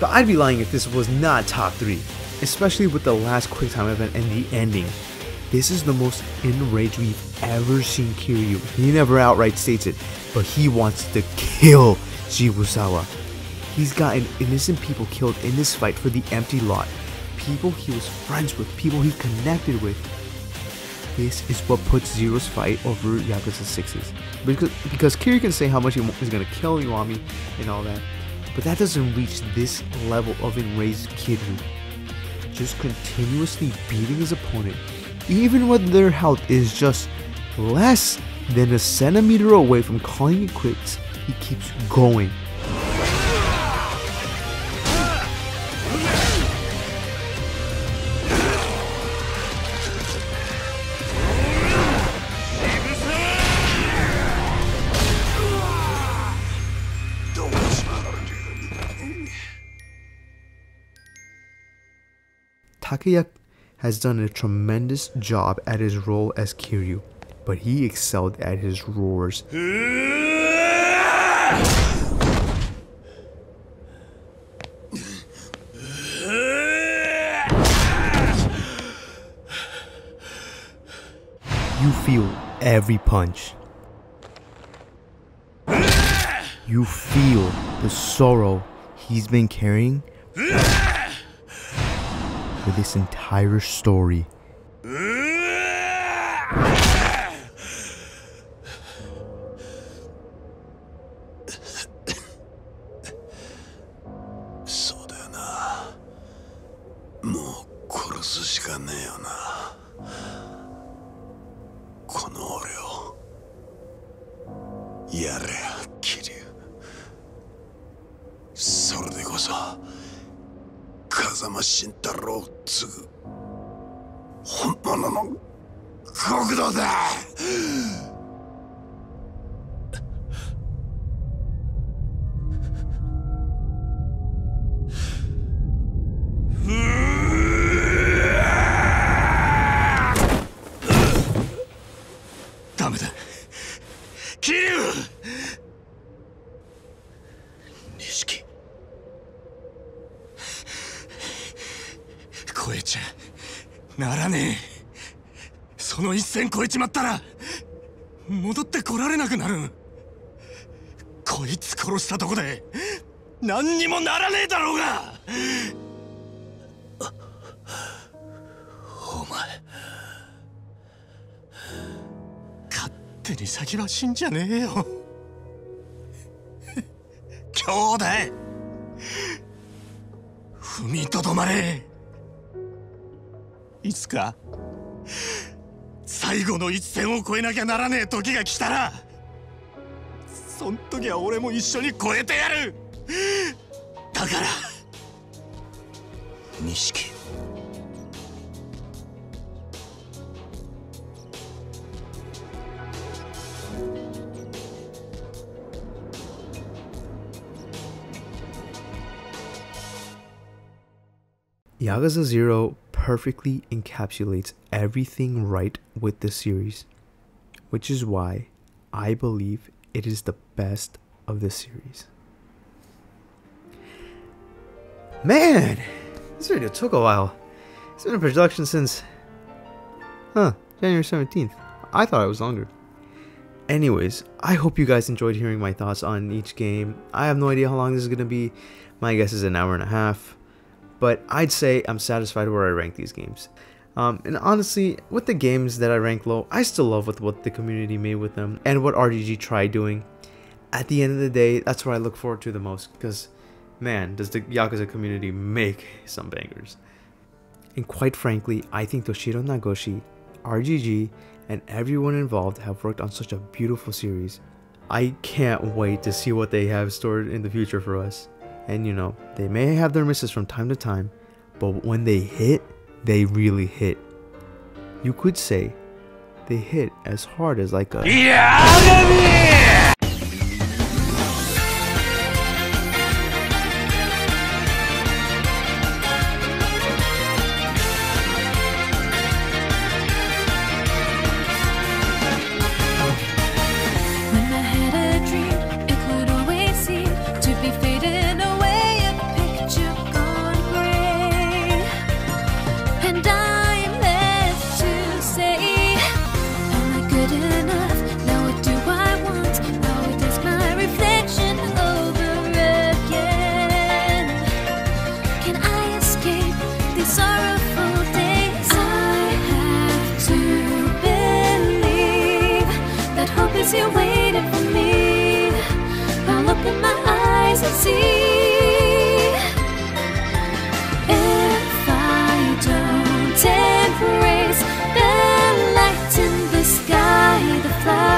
S2: but I'd be lying if this was not top 3, especially with the last quick time event and the ending. This is the most enraged we've ever seen Kiryu. He never outright states it, but he wants to kill Shibusawa. He's gotten innocent people killed in this fight for the empty lot. People he was friends with, people he connected with. This is what puts Zero's fight over Yakuza 6's. Because Kiryu can say how much he's going to kill Kiwami and all that, but that doesn't reach this level of enraged Kiryu. Just continuously beating his opponent, even when their health is just less than a centimeter away from calling it quits, he keeps going. Takeya has done a tremendous job at his role as Kiryu, but he excelled at his roars. You feel every punch. You feel the sorrow he's been carrying for this entire story.
S10: やれ桐生。それでこそ風間慎太郎を継ぐ本物の国土だ。
S4: ダメだ桐生。
S10: 錦
S4: 超えちゃならねえ。その一線越えちまったら戻ってこられなくなる。こいつ殺したとこで何にもならねえだろうが。
S10: お前
S4: 勝手に先は死んじゃねえよ。兄弟踏みとどまれ。いつか最後の一線を越えなきゃならねえ時が来たら、そん時は俺も一緒に越えてやる。だから
S10: 錦
S2: Yakuza 0 perfectly encapsulates everything right with this series, which is why I believe it is the best of the series. Man, this video took a while. It's been in production since January 17th. I thought it was longer. Anyways, I hope you guys enjoyed hearing my thoughts on each game. I have no idea how long this is going to be. My guess is an hour and a half. But I'd say I'm satisfied where I rank these games. And honestly, with the games that I rank low, I still love what the community made with them and what RGG tried doing. At the end of the day, that's what I look forward to the most, because man, does the Yakuza community make some bangers. And quite frankly, I think Toshiro Nagoshi, RGG, and everyone involved have worked on such a beautiful series. I can't wait to see what they have stored in the future for us. And you know, they may have their misses from time to time, but when they hit, they really hit. You could say they hit as hard as like a
S11: you're waiting for me. I'll open my eyes and see. If I don't embrace the light in the sky, the flowers